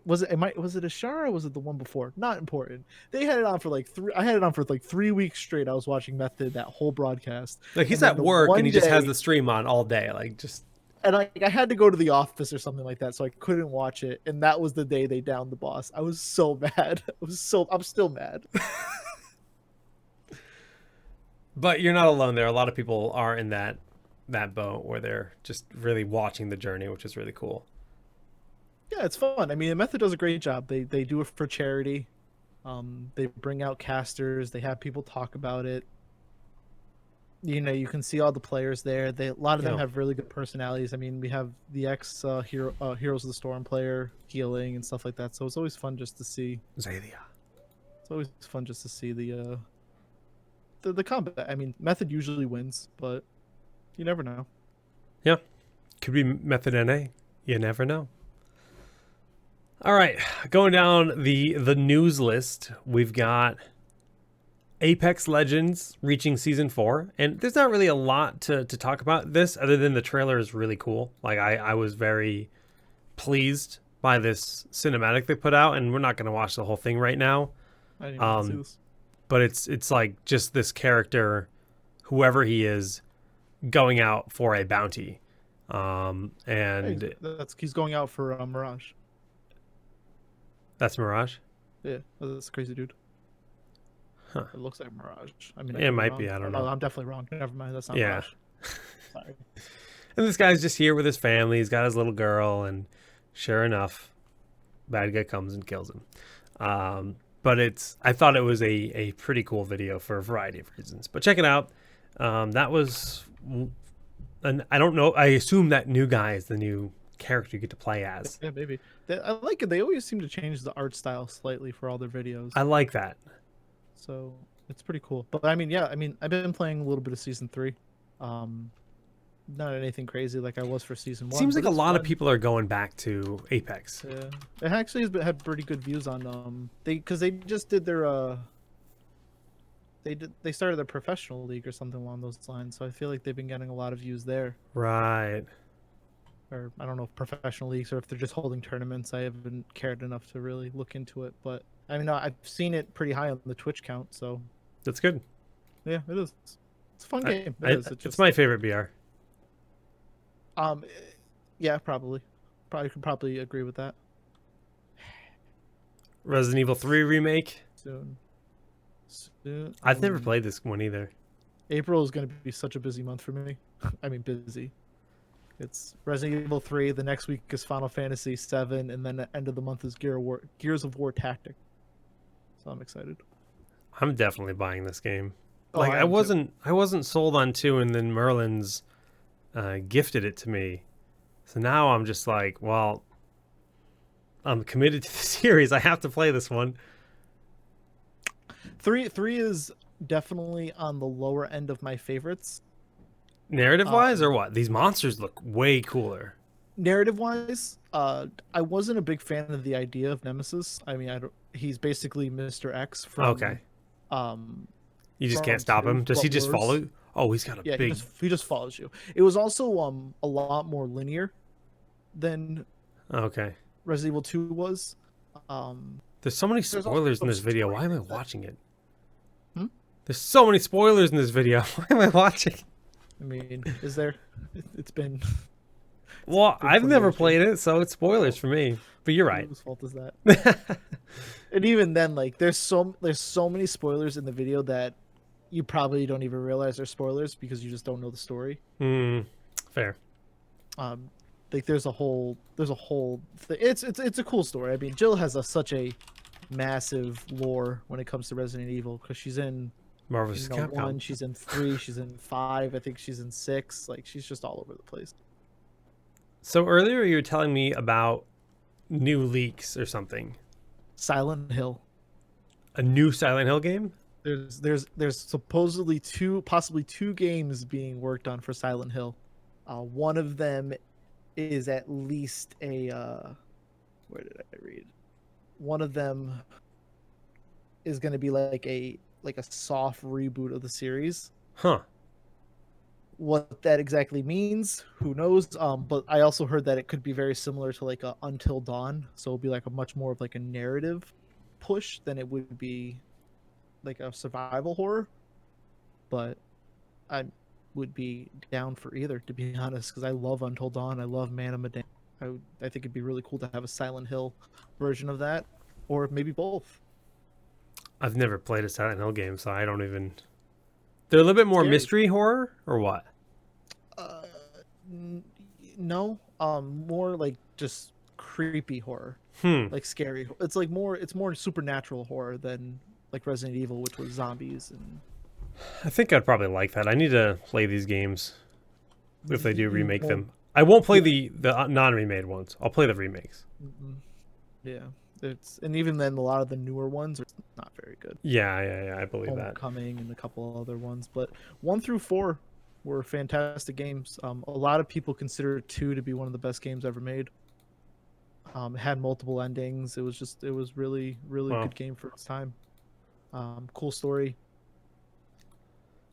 was it Ashara or was it the one before? Not important. They had it on for like 3. I had it on for like 3 weeks straight. I was watching Method that whole broadcast. Like he's at work and he just has the stream on all day, like just. And I had to go to the office or something like that, so I couldn't watch it. And that was the day they downed the boss. I was so mad. I'm still mad. But you're not alone there. A lot of people are in that boat where they're just really watching the journey, which is really cool. Yeah, it's fun. I mean, the Method does a great job. They do it for charity. They bring out casters. They have people talk about it. You know, you can see all the players there. A lot of them have really good personalities. I mean, we have the Heroes of the Storm player healing and stuff like that. So it's always fun just to see. Zalia. It's always fun just to see the combat. I mean, Method usually wins, but you never know. Yeah, could be Method NA. You never know. All right, going down the news list, we've got Apex Legends reaching Season 4, and there's not really a lot to talk about this other than the trailer is really cool. Like, I was very pleased by this cinematic they put out, and we're not going to watch the whole thing right now. I didn't even see this. But it's like just this character, whoever he is, going out for a bounty. And he's going out for Mirage. That's Mirage? Yeah, that's a crazy dude. Huh. It looks like Mirage. I mean, it might be. I don't know. I'm definitely wrong. Never mind. That's not Mirage. Sorry. And this guy's just here with his family. He's got his little girl, and sure enough, bad guy comes and kills him. But I thought it was a pretty cool video for a variety of reasons. But check it out. That was, and I don't know. I assume that new guy is the new character you get to play as. Yeah, maybe. I like it. They always seem to change the art style slightly for all their videos. I like that. So it's pretty cool. But I mean, I've been playing a little bit of Season 3. Not anything crazy like I was for Season 1. Seems like a lot of people are going back to Apex. Yeah, it actually had pretty good views on because they just did their they started a professional league or something along those lines. So I feel like they've been getting a lot of views there. Right. Or I don't know if professional leagues or if they're just holding tournaments. I haven't cared enough to really look into it, but I mean, I've seen it pretty high on the Twitch count. So That's good. yeah, it is. It's a fun game. It's my favorite BR. Um, yeah, probably. Could probably agree with that. Resident Evil 3 remake. Soon. I've never played this one either. April is going to be such a busy month for me. I mean, busy. It's Resident Evil 3. The next week is Final Fantasy 7, and then the end of the month is Gears of War Tactic. So I'm excited. I'm definitely buying this game. Oh, Like I I am wasn't sold on 2, and then Merlin's gifted it to me. So now I'm just like, well, I'm committed to the series. I have to play this one. 3 is definitely on the lower end of my favorites. Narrative wise, or what? These monsters look way cooler. Narrative wise, I wasn't a big fan of the idea of Nemesis. I mean, he's basically Mr. X from Okay. You just can't stop him. Does he just follow you? Oh, he's got a big. He just follows you. It was also a lot more linear than Okay. Resident Evil 2 was. There's so many There's spoilers in also this video. Why am I story that- watching it? Hmm? There's so many spoilers in this video. Why am I watching? I mean, is there? It's been. Well, I've been never spoilers. played it, so it's spoilers for me. But you're right. Whose fault is that? And even then, like, there's so many spoilers in the video that you probably don't even realize they're spoilers because you just don't know the story. Fair. Like there's a whole it's a cool story. I mean, Jill has such a massive lore when it comes to Resident Evil because she's in Marvel vs. Capcom. 1, she's in 3, she's in 5, I think she's in 6. Like she's just all over the place. So earlier you were telling me about new leaks or something. Silent Hill. A new Silent Hill game? There's supposedly possibly two games being worked on for Silent Hill. One of them is at least a where did I read? One of them is going to be like a soft reboot of the series. Huh. What that exactly means, who knows? But I also heard that it could be very similar to like a Until Dawn, so it'll be like a much more of like a narrative push than it would be like a survival horror. But I would be down for either, to be honest, because I love Until Dawn. I love Man of Medan. I think it'd be really cool to have a Silent Hill version of that, or maybe both. I've never played a Silent Hill game, so I don't even. They're a little bit more Scary. mystery horror, or what? No, more like just creepy horror, like scary. It's more supernatural horror than like Resident Evil, which was zombies and. I think I'd probably like that. I need to play these games if they do remake them. I won't play the non-remade ones. I'll play the remakes. Yeah, and even then, a lot of the newer ones are not very good. Yeah, I believe that. Homecoming and a couple other ones, but 1 through 4 were fantastic games. A lot of people consider 2 to be one of the best games ever made. It had multiple endings. It was really good game for its time. Cool story.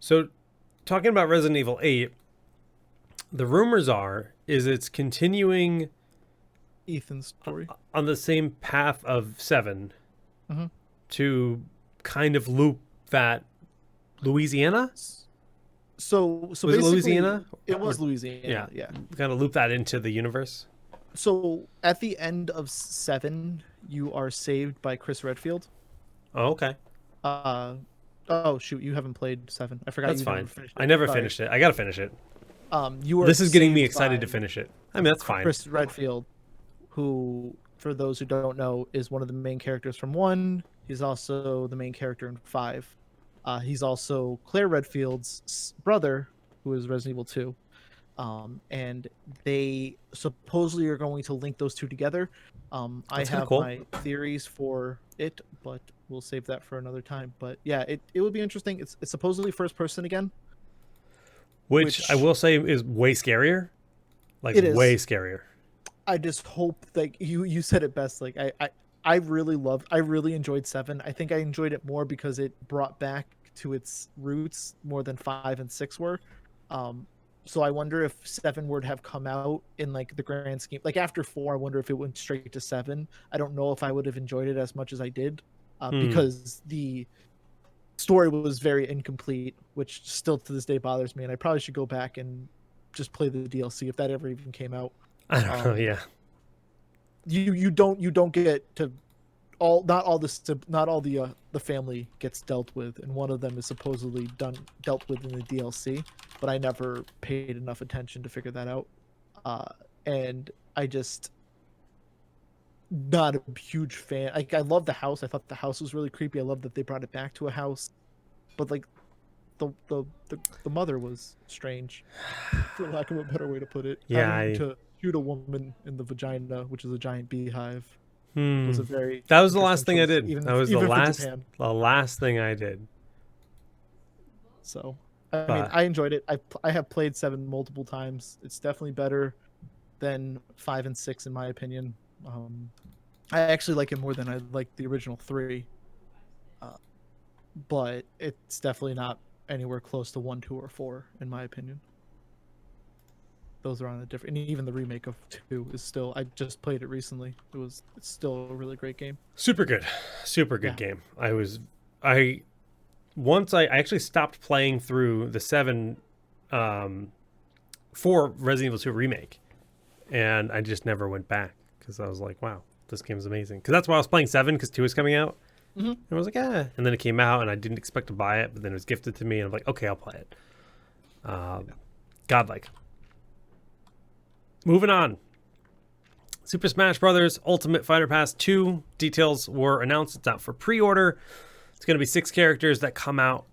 So, talking about Resident Evil 8, the rumors is it's continuing Ethan's story on the same path of 7 to kind of loop that Louisiana. So Was it basically, Louisiana? It was Louisiana. Yeah. Kind of loop that into the universe. So at the end of 7, you are saved by Chris Redfield. Oh, okay. Oh shoot, you haven't played 7. I forgot. That's you fine. Never finished it. I never Sorry. finished it. I gotta finish it. You are. This is getting me saved excited by to finish it. I mean, that's fine. Chris Redfield, who, for those who don't know, is one of the main characters from 1. He's also the main character in 5. He's also Claire Redfield's brother, who is Resident Evil 2. And they supposedly are going to link those two together. I have cool. my theories for it, but we'll save that for another time. But yeah, it would be interesting. It's supposedly first person again. Which I will say is way scarier. Like, It is. way scarier. I just hope, like you said it best. Like I really enjoyed 7. I think I enjoyed it more because it brought back to its roots more than 5 and 6 were. So I wonder if 7 would have come out in like the grand scheme. Like after 4, I wonder if it went straight to 7. I don't know if I would have enjoyed it as much as I did, because the story was very incomplete, which still to this day bothers me. And I probably should go back and just play the DLC if that ever even came out. I don't know. Yeah. You don't get to not all the family gets dealt with, and one of them is supposedly dealt with in the DLC, but I never paid enough attention to figure that out. And I just not a huge fan. Like I love the house. I thought the house was really creepy. I love that they brought it back to a house, but like the mother was strange, for lack of a better way to put it. Yeah, to shoot a woman in the vagina, which is a giant beehive. Was a very that was the last thing I choice, did. That was the last thing I did. So I mean, I enjoyed it. I have played 7 multiple times. It's definitely better than 5 and 6 in my opinion. I actually like it more than I like the original 3, but it's definitely not anywhere close to 1, 2, or 4 in my opinion. Those are on a different, and even the remake of 2 is still, I just played it recently. It's still a really great game. Super good game. I actually stopped playing through the 7 for Resident Evil 2 remake, and I just never went back because I was like, wow, this game's amazing. Because that's why I was playing 7, because 2 is coming out. And I was like, and then it came out and I didn't expect to buy it, but then it was gifted to me and I'm like, okay, I'll play it. Godlike. Moving on. Super Smash Bros. Ultimate Fighter Pass 2 details were announced. It's out for pre-order. It's going to be 6 characters that come out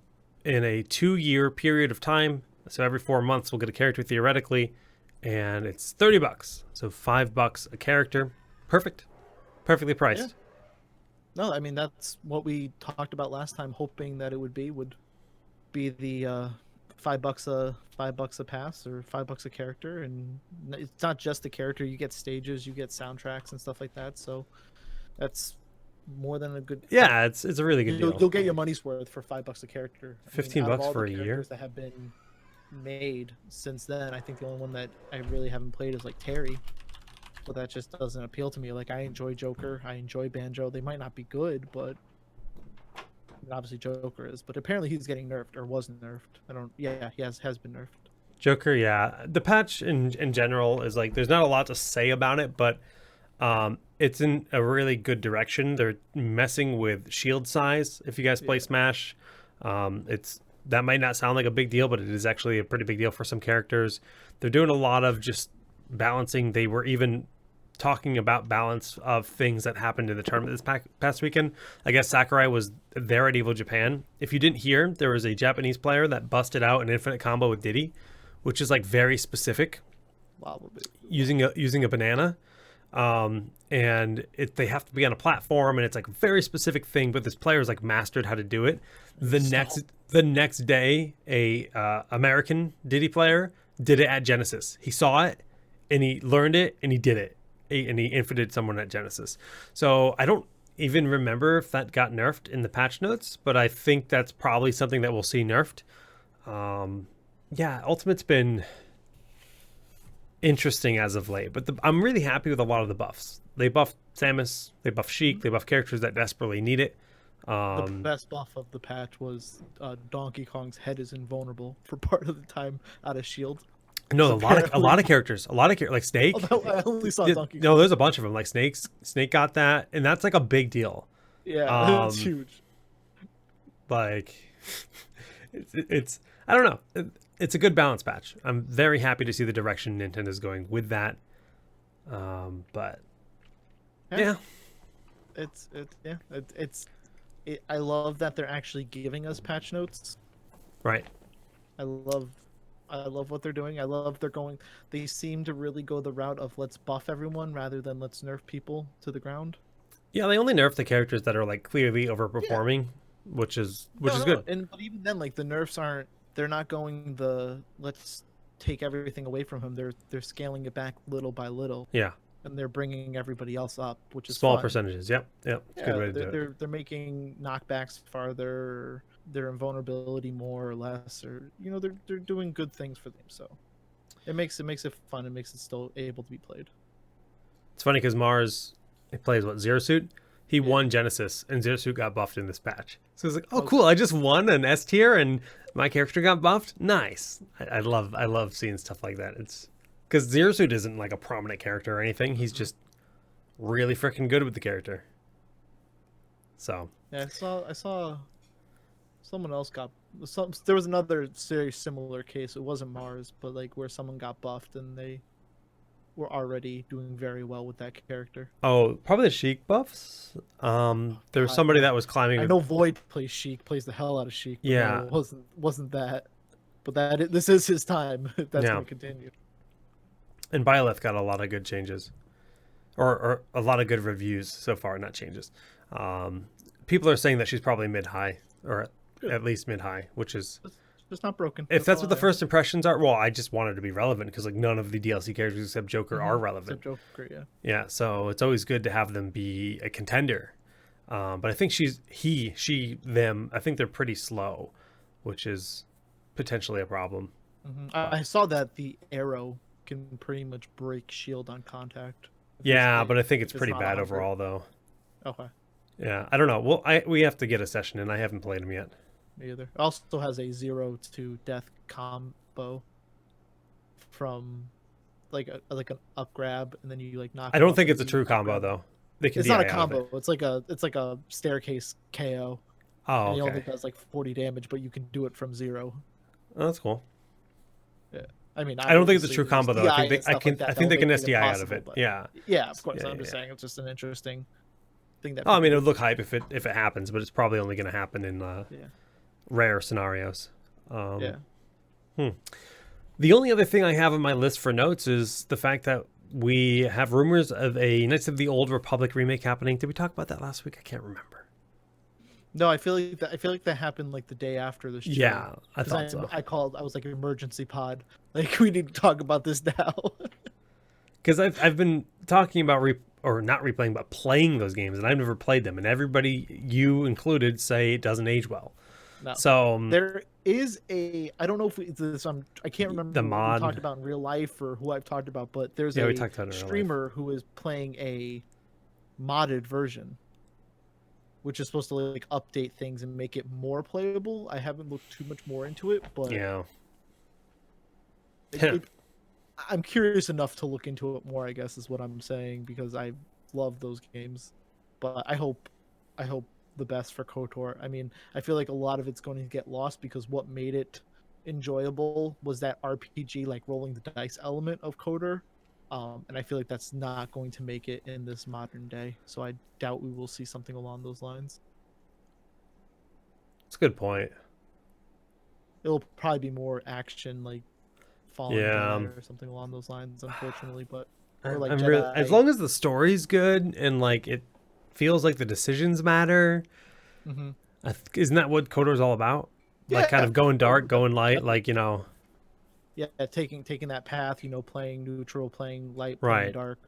in a 2-year period of time. So every 4 months we'll get a character theoretically, and it's $30. So $5 a character. Perfect. Perfectly priced. Yeah. No, I mean that's what we talked about last time, hoping that it would be the $5 a pass or $5 a character, and it's not just the character. You get stages, you get soundtracks and stuff like that. So that's more than a good. Yeah, it's a really good deal. You'll get your money's worth for $5 a character. $15 for a year that have been made since then. I think the only one that I really haven't played is like Terry, but that just doesn't appeal to me. Like I enjoy Joker, I enjoy Banjo. They might not be good, but obviously Joker is. But apparently he's getting nerfed or wasn't nerfed. I don't. Yeah, he has been nerfed. Joker, yeah. The patch in general is like there's not a lot to say about it, but it's in a really good direction. They're messing with shield size. If you guys play Smash, that might not sound like a big deal, but it is actually a pretty big deal for some characters. They're doing a lot of just balancing. They were even talking about balance of things that happened in the tournament this past weekend. I guess Sakurai was there at Evo Japan. If you didn't hear, there was a Japanese player that busted out an infinite combo with Diddy, which is like very specific, using a banana, and they have to be on a platform, and it's like a very specific thing. But this player's like mastered how to do it. The next day, a American Diddy player did it at Genesis. He saw it, and he learned it, and he did it. And he infinited someone at Genesis. So I don't even remember if that got nerfed in the patch notes, but I think that's probably something that we'll see nerfed. Yeah, Ultimate's been interesting as of late, but I'm really happy with a lot of the buffs. They buffed Samus, they buffed Sheik, they buffed characters that desperately need it. The best buff of the patch was Donkey Kong's head is invulnerable for part of the time out of shield. No, a lot of characters, like Snake. I only saw Donkey Kong. No, there's a bunch of them. Like Snake got that, and that's like a big deal. Yeah, it's huge. Like, it's I don't know. It's a good balance patch. I'm very happy to see the direction Nintendo's going with that. But yeah, I love that they're actually giving us patch notes. Right. I love what they're doing. I love they seem to really go the route of let's buff everyone rather than let's nerf people to the ground. Yeah, they only nerf the characters that are like clearly overperforming, which is good. But even then, like the nerfs they're not going let's take everything away from him. They're scaling it back little by little. Yeah. And they're bringing everybody else up, which is small fun. percentages. Yep. It's a good way to do it. They're making knockbacks farther. their invulnerability more or less, or they're doing good things for them. So it makes it fun. It makes it still able to be played. It's funny because Mars, he plays what, Zero Suit? He Yeah. won Genesis, and Zero Suit got buffed in this patch. So it's like, oh, Okay. cool! I just won an S tier, and my character got buffed. Nice. I love seeing stuff like that. It's because Zero Suit isn't like a prominent character or anything. He's just really freaking good with the character. So Yeah, I saw someone else there was another very similar case. It wasn't Mars, but like where someone got buffed and they were already doing very well with that character. oh, probably the Sheik buffs. There was somebody that was climbing. I know Void plays Sheik, plays the hell out of Sheik. But Yeah. no, it wasn't that. But this is his time. That's Yeah. going to continue. And Byleth got a lot of good changes, or a lot of good reviews so far. Not changes. People are saying that she's probably mid-high, or at least mid-high, which is, It's not broken. if that's what the all I- first impressions are. Well, I just wanted to be relevant because like none of the DLC characters except Joker are relevant. Except Joker, yeah. Yeah, so it's always good to have them be a contender. But I think them. I think they're pretty slow, which is potentially a problem. I saw that the arrow can pretty much break shield on contact. Yeah, but I think it's if it's pretty not bad 100. overall, though. Okay. Yeah, I don't know. Well, we have to get a session in. I haven't played them yet. Me either. It also has a 0 to death combo from like an up grab, and then you like knock. I him don't off think and it's a you true up combo grab. though. They can It's not a DI out of combo. it. It's like a staircase KO. Oh, And he only okay. does like 40 damage, but you can do it from 0. Oh, that's cool. Yeah. I mean, I don't think it's a obviously true there's combo though. I DI think and stuff like that I think they that'll can make it SDI out of impossible, it. but- Yeah. Yeah, of course. Yeah, I'm just yeah. saying it's just an interesting thing that. Oh, I mean, it people would look hype if it happens, but it's probably only going to happen in yeah. rare scenarios. Yeah. The only other thing I have on my list for notes is the fact that we have rumors of a Knights of the Old Republic remake happening. Did we talk about that last week? I can't remember. No, I feel like that happened like the day after the show. Yeah, I 'Cause thought so. I was like emergency pod. Like we need to talk about this now. Because I've been talking about not replaying, but playing those games, and I've never played them, and everybody, you included, say it doesn't age well. No. So There is I don't know if it's this. I can't remember The what mod. we talked about in real life or who I've talked about, but there's Yeah, we a talked about it in real life. streamer who is playing a modded version, which is supposed to like update things and make it more playable. I haven't looked too much more into it, but yeah, I'm curious enough to look into it more, I guess is what I'm saying, because I love those games. But I hope the best for KOTOR. I mean, I feel like a lot of it's going to get lost because what made it enjoyable was that RPG, like rolling the dice element of KOTOR. And I feel like that's not going to make it in this modern day. So I doubt we will see something along those lines. it's a good point. It'll probably be more action, like Fallen Yeah. Jedi or something along those lines, unfortunately. But or like I'm really, Jedi. as long as the story's good and like it feels like the decisions matter. Mhm. Isn't that what KOTOR's all about? Like kind of going dark, going light, like Yeah, taking that path, playing neutral, playing light, Right. playing dark.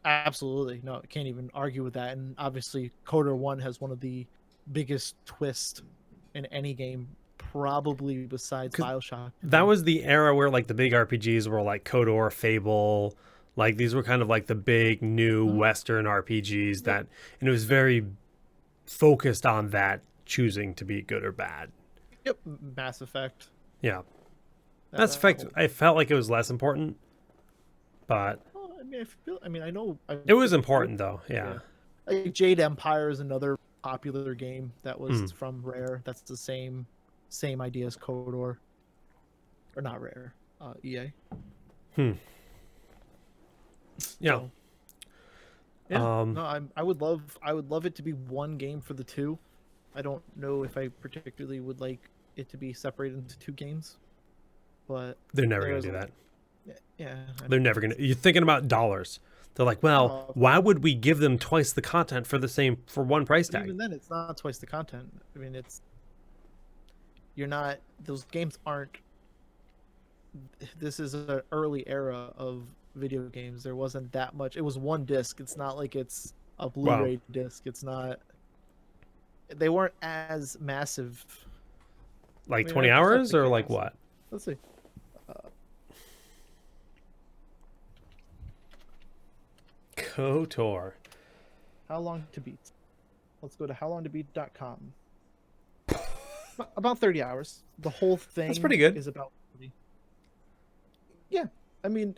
Absolutely. No, can't even argue with that. And obviously KOTOR 1 has one of the biggest twists in any game, probably besides 'Cause BioShock. that was the era where like the big RPGs were like KOTOR, Fable, like these were kind of like the big new Western RPGs that, and it was very focused on that choosing to be good or bad. Yep, Mass Effect. Yeah, That- Mass that Effect. whole- I felt like it was less important, but Well, I mean, I know. it was important though. Yeah. Like Jade Empire is another popular game that was Hmm. from Rare. That's the same idea as KOTOR, or not Rare, EA. Yeah. So, yeah. Um, No, I would love it to be one game for the two. I don't know if I particularly would like it to be separated into two games, but They're never gonna there's do a- that. yeah, I They're mean, never gonna. You're thinking about dollars. They're like, well, Oh. why would we give them twice the content for one price but tag? even then, it's not twice the content. I mean, you're not. Those games aren't. This is an early era of video games. There wasn't that much. It was one disc. It's not like it's a Blu-ray disc. It's not. they weren't as massive. Like I mean, 20 I just have hours to or get like past it. what? Let's see. KOTOR. How long to beat? Let's go to howlongtobeat.com. About 30 hours. The whole thing That's pretty good. is about 30. Yeah. I mean,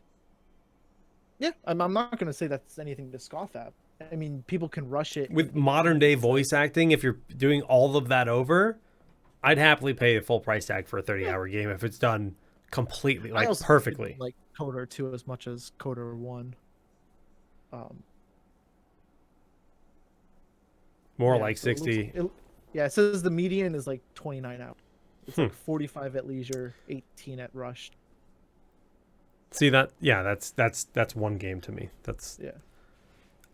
yeah, I'm not going to say that's anything to scoff at. I mean, people can rush it With in modern day minutes, voice acting, if you're doing all of that over, I'd happily pay a full price tag for a yeah. 30-hour game if it's done completely, I like also perfectly. didn't like KOTOR 2 as much as KOTOR 1. Um, More yeah, like so 60. yeah, it says the median is like 29 hours. It's Hmm. like 45 at leisure, 18 at rushed. See that? Yeah, that's one game to me. That's Yeah.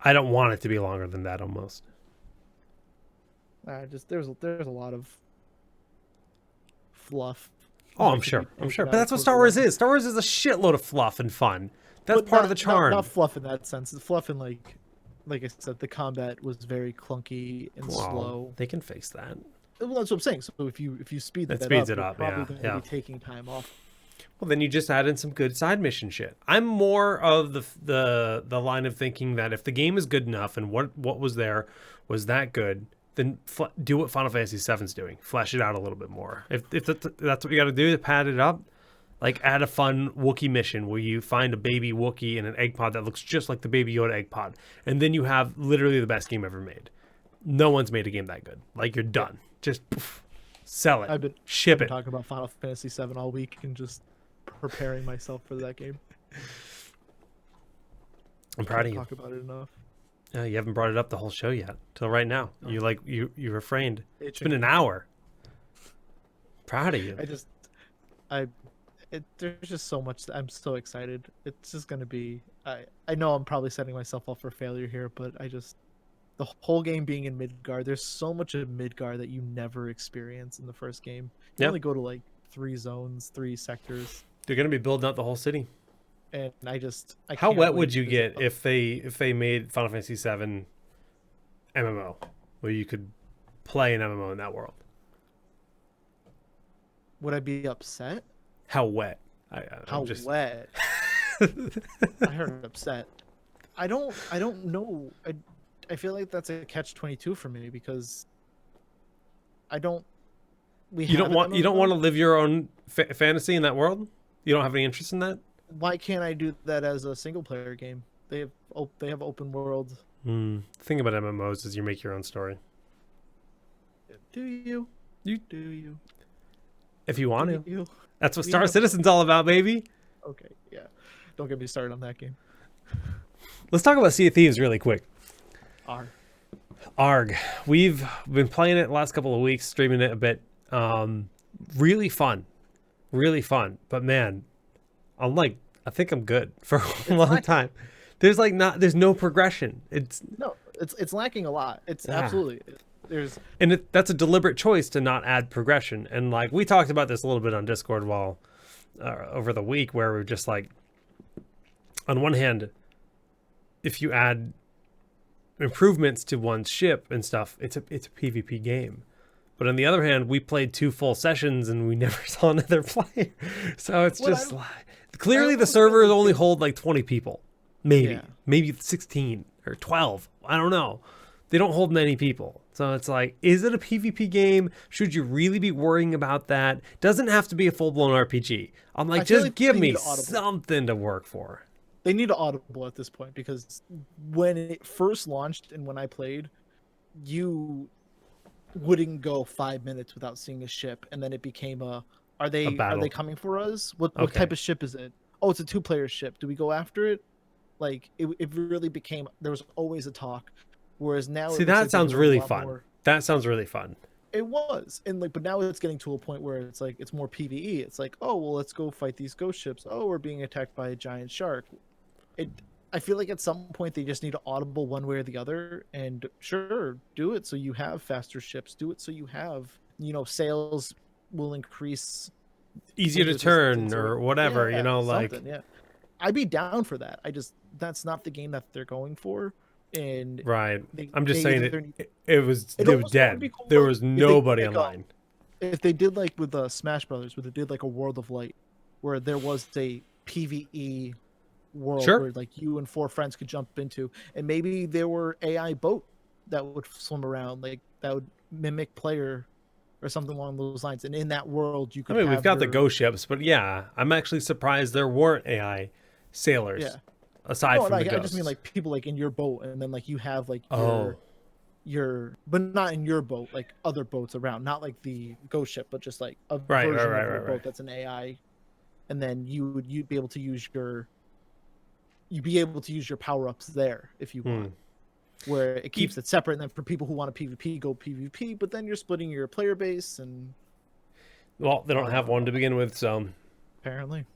I don't want it to be longer than that almost. Just there's a lot of fluff Oh, that I'm could be sure. I'm sure. taken But out of that's what KOTOR Star Wars 1. is. Star Wars is a shitload of fluff and fun. That's But part of the charm. not fluff in that sense. The fluff in like I said, the combat was very clunky and Well, slow. they can fix that. Well, that's what I'm saying. So if you speed That that speeds up, it you're up, probably yeah, going to yeah. be taking time off. Well, then you just add in some good side mission shit. I'm more of the line of thinking that if the game is good enough and what was there was that good, then do what Final Fantasy VII's doing. Flesh it out a little bit more. If that's what you got to do to pad it up, like add a fun Wookiee mission where you find a baby Wookiee in an egg pod that looks just like the Baby Yoda egg pod, and then you have literally the best game ever made. No one's made a game that good. Like you're done. Just poof, sell it. I've been Ship it. talking about Final Fantasy VII all week and just preparing myself for that game. I'm proud of you. Talk about it enough. Yeah, you haven't brought it up the whole show yet. Till right now. No. You refrained. It's been an hour. Proud of you. There's just so much. I'm so excited. It's just gonna be. I know I'm probably setting myself up for failure here, but the whole game being in Midgard. There's so much of Midgard that you never experience in the first game. You Yep. only go to like 3 zones, 3 sectors, They're gonna be building out the whole city. and I How can't wet wait would to you visit get if they made Final Fantasy VII MMO, where you could play an MMO in that world? Would I be upset? How wet? How just... wet? I heard upset. I don't know. I feel like that's a catch-22 for me because I don't. You don't want to live your own fantasy in that world. You don't have any interest in that. Why can't I do that as a single-player game? They have open world. The thing about MMOs is you make your own story. Do you? You do you? If you want Do to. you? That's what Star Citizen's all about, baby. Okay, yeah. Don't get me started on that game. Let's talk about Sea of Thieves really quick. Arg. We've been playing it the last couple of weeks, streaming it a bit. Really fun. But man, I think I'm good for a long time. There's no progression. It's lacking a lot. It's Yeah. absolutely that's a deliberate choice to not add progression. And like we talked about this a little bit on Discord while over the week, where we're just like, on one hand, if you add improvements to one's ship and stuff, it's a PvP game. But on the other hand, we played 2 full sessions and we never saw another player. So it's clearly the servers only hold like 20 people, maybe 16 or 12. I don't know. They don't hold many people. So it's like, is it a PvP game? Should you really be worrying about that? Doesn't have to be a full-blown RPG. I'm like, just give me something to work for. They need an Audible at this point, because when it first launched and when I played, you wouldn't go 5 minutes without seeing a ship, and then it became are they coming for us? What type of ship is it? Oh, it's a 2-player ship. Do we go after it? Like it really became, there was always a talk. Whereas now, that sounds really fun. That sounds really fun. It was, and but now it's getting to a point where it's like it's more PvE. It's like, oh well, let's go fight these ghost ships. Oh, we're being attacked by a giant shark. I feel like at some point they just need to audible one way or the other. And sure, do it so you have faster ships. Do it so you have, sales will increase, easier to turn or whatever. Yeah, I'd be down for that. That's not the game that they're going for. and Right. they I'm just they saying either need, it was it they were almost would be dead. cool There though was if they did nobody like online. if they did like with Smash Brothers, where they did like a World of Light, where there was a PVE world Sure. where like you and four friends could jump into, and maybe there were AI boat that would swim around, like that would mimic player or something along those lines. And in that world, you I could mean, we've have got the your ghost ships, but yeah, I'm actually surprised there weren't AI sailors yeah. aside No, from the I just mean ghosts. like people like in your boat, and then like you have like Oh, but not in your boat, like other boats around, not like the ghost ship, but just like a right, right, version right, of your right, right. boat that's an AI, and then you'd be able to use you'd be able to use your power ups there if you Hmm. want, where it Ev- keeps it separate. And then for people who want to PvP, go PvP, but then you're splitting your player base and Well, they don't have uh one to begin with, so apparently.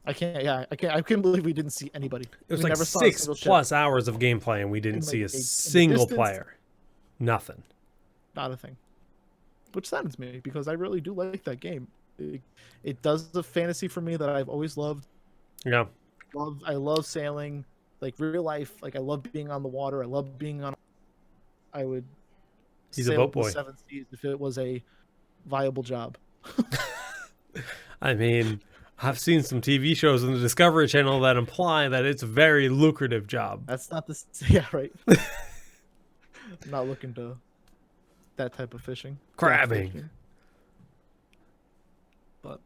I can't believe we didn't see anybody. it was We like never saw a six single ship plus hours of gameplay, and we didn't in see like a in the single distance. player. Nothing. Not a thing. Which saddens me because I really do like that game. It does the fantasy for me that I've always loved. Yeah, I love sailing, like real life. Like I love being on the water. I love being on. I would he's a sail boat the boy. seven seas if it was a viable job. I mean, I've seen some TV shows on the Discovery Channel that imply that it's a very lucrative job. That's not the yeah right. I'm not looking to that type of fishing. Death Crabbing. fishing. But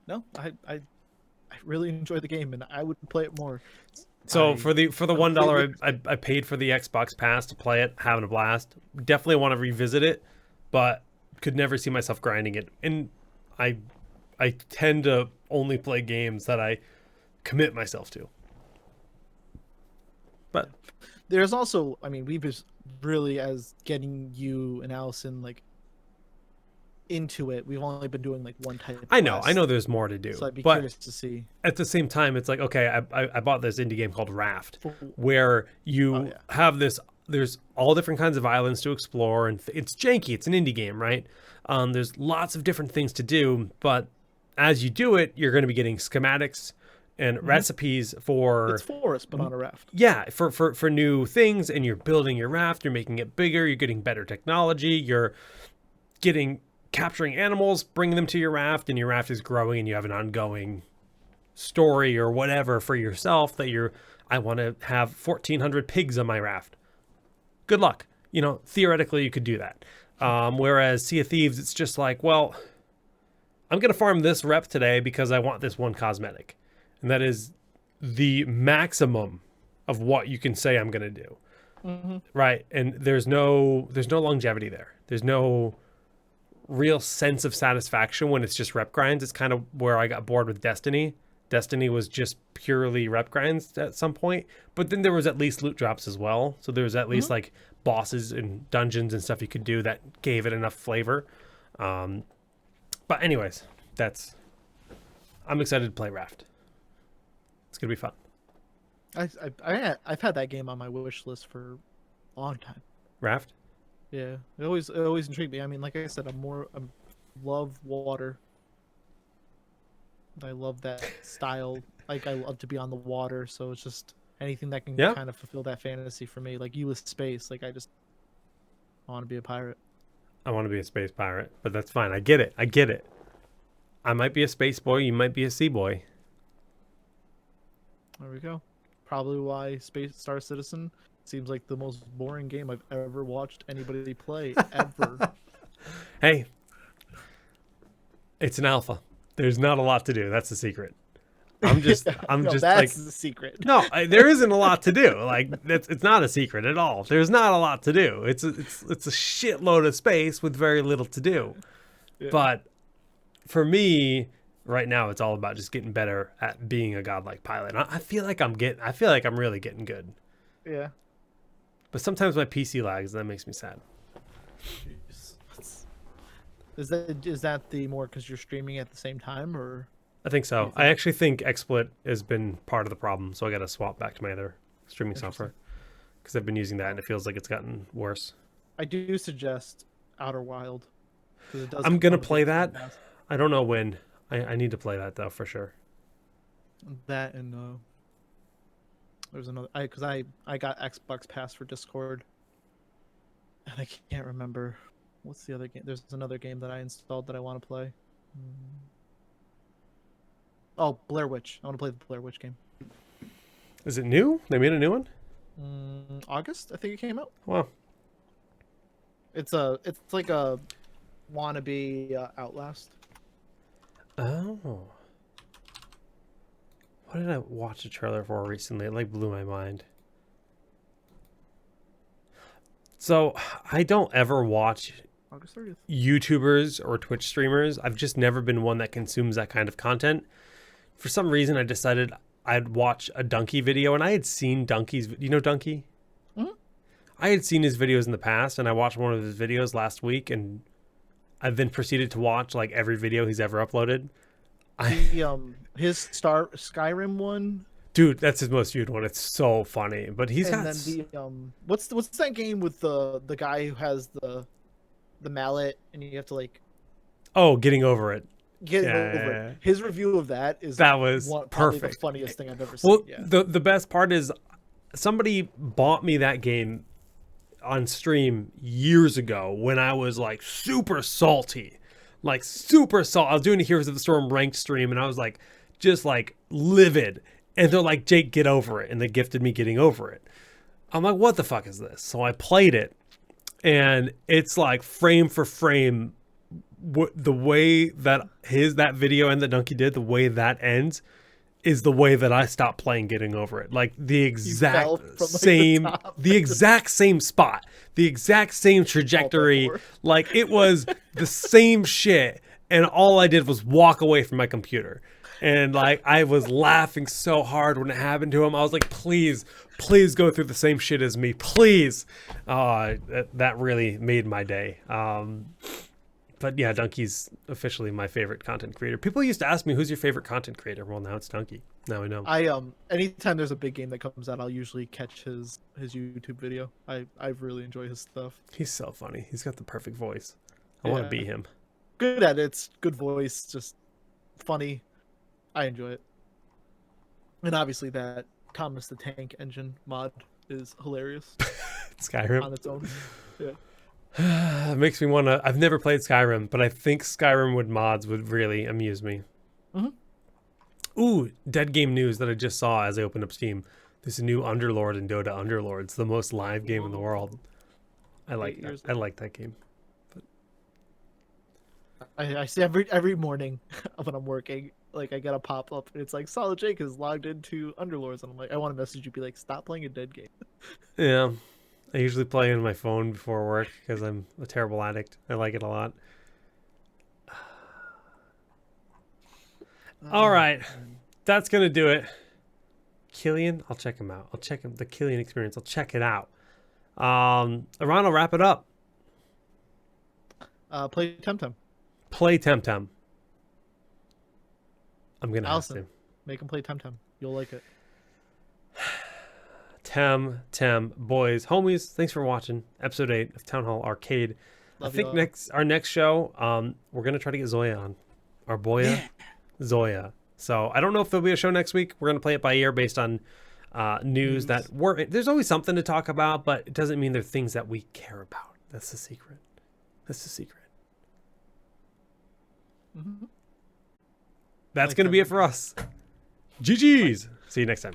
no, I really enjoy the game and I would play it more. So I for the completely $1 I paid for the Xbox Pass to play it, having a blast. Definitely want to revisit it, but could never see myself grinding it. And I I tend to only play games that I commit myself to. But there's also, I mean, we've just really as getting you and Allison like into it. We've only been doing like one type of I quest, know there's more to do. so I'd be But curious to see. at the same time, it's like, okay, I bought this indie game called Raft, For, where oh you yeah, have this, there's all different kinds of islands to explore, and it's janky. It's an indie game, right? There's lots of different things to do, but as you do it, you're going to be getting schematics and recipes for it's forest but on a raft. yeah, for new things, and you're building your raft, you're making it bigger, you're getting better technology, you're getting capturing animals, bringing them to your raft, and your raft is growing, and you have an ongoing story or whatever for yourself that I want to have 1,400 pigs on my raft. Good luck. You know, theoretically you could do that. Whereas Sea of Thieves, it's just like, well, I'm going to farm this rep today because I want this one cosmetic. And that is the maximum of what you can say I'm going to do. Right? And there's no longevity there. There's no real sense of satisfaction when it's just rep grinds. It's kind of where I got bored with Destiny. Destiny was just purely rep grinds at some point, but then there was at least loot drops as well. So there was at least like bosses and dungeons and stuff you could do that gave it enough flavor. But anyways, I'm excited to play Raft. It's gonna be fun. I've had that game on my wish list for a long time. Raft? Yeah, it always intrigued me. I mean, like I said, I love water. I love that style. Like I love to be on the water, so it's just anything that can Yeah. kind of fulfill that fantasy for me. Like you with space, like I want to be a pirate. I want to be a space pirate, but that's fine. I get it. I get it. I might be a space boy. You might be a sea boy. There we go. Probably why Space Star Citizen seems like the most boring game I've ever watched anybody play ever. Hey, it's an alpha. There's not a lot to do. That's the secret. I'm just No, like, that's the secret. no, there isn't a lot to do. Like it's not a secret at all. There's not a lot to do. It's a shitload of space with very little to do. Yeah. But for me, right now, it's all about just getting better at being a godlike pilot. I feel like I'm really getting good. Yeah. But sometimes my PC lags, and that makes me sad. Is that the more because you're streaming at the same time, or I think so. I actually think XSplit has been part of the problem, so I got to swap back to my other streaming software because I've been using that, and it feels like it's gotten worse. I do suggest Outer Wild. It does I'm gonna come play with that. Game Pass. I don't know when. I need to play that though for sure. That and There's another because I got Xbox Pass for Discord, and I can't remember what's the other game. There's another game that I installed that I want to play. Oh, Blair Witch. I want to play the Blair Witch game. Is it new? They made a new one? August, I think it came out. Wow. It's like a wannabe Outlast. Oh. What did I watch a trailer for recently? It like blew my mind. So I don't ever watch August 30th. YouTubers or Twitch streamers. I've just never been one that consumes that kind of content. For some reason, I decided I'd watch a Donkey video, and I had seen Donkey's. You know Donkey? Mm-hmm. I had seen his videos in the past, and I watched one of his videos last week, and I've then proceeded to watch like every video he's ever uploaded. His Skyrim one. Dude, that's his most viewed one. It's so funny, but he's and got. Then the what's that game with the guy who has the mallet and you have to like. Oh, getting over it. Get over it. His review of that was probably the funniest thing I've ever seen. Well, the best part is somebody bought me that game on stream years ago when I was like super salty. I was doing a Heroes of the Storm ranked stream and I was like just like livid. And they're like, Jake, get over it. And they gifted me getting over it. I'm like, what the fuck is this? So I played it and it's like frame for frame the way that that video and the Donkey did, the way that ends is the way that I stopped playing Getting Over It. Like the exact same, the exact same spot, the exact same trajectory. Like it was the same shit. And all I did was walk away from my computer. And like, I was laughing so hard when it happened to him. I was like, please go through the same shit as me. Please. That really made my day. But yeah, Donkey's officially my favorite content creator. People used to ask me, who's your favorite content creator? Well, now it's Donkey. Now I know. Anytime there's a big game that comes out, I'll usually catch his YouTube video. I really enjoy his stuff. He's so funny. He's got the perfect voice. I want to be him. Good edits, good voice, just funny. I enjoy it. And obviously that Thomas the Tank Engine mod is hilarious. Skyrim. On its own. Yeah. It makes me want to. I've never played Skyrim, but I think Skyrim with mods would really amuse me. Mm-hmm. Ooh, dead game news that I just saw as I opened up Steam. There's a new Underlord in Dota Underlord. It's the most live game in the world. I like that. I like that game. But I see every morning when I'm working, like I get a pop up and it's like Solid Jake is logged into Underlords, and I'm like, I want to message you, be like, stop playing a dead game. Yeah. I usually play on my phone before work because I'm a terrible addict. I like it a lot. All right. That's going to do it. Killian, I'll check him out. I'll check him, the Killian experience. I'll check it out. Iran, I'll wrap it up. Play Temtem. Play Temtem. I'm going to have to. Make him play Temtem. You'll like it. Tem, boys, homies, thanks for watching episode 8 of Town Hall Arcade. I think our next show, we're gonna try to get Zoya on, our boya, Zoya. So I don't know if there'll be a show next week. We're gonna play it by ear based on news that there's always something to talk about, but it doesn't mean they're things that we care about. That's the secret. Mm-hmm. That's gonna be it for us. GG's. See you next time.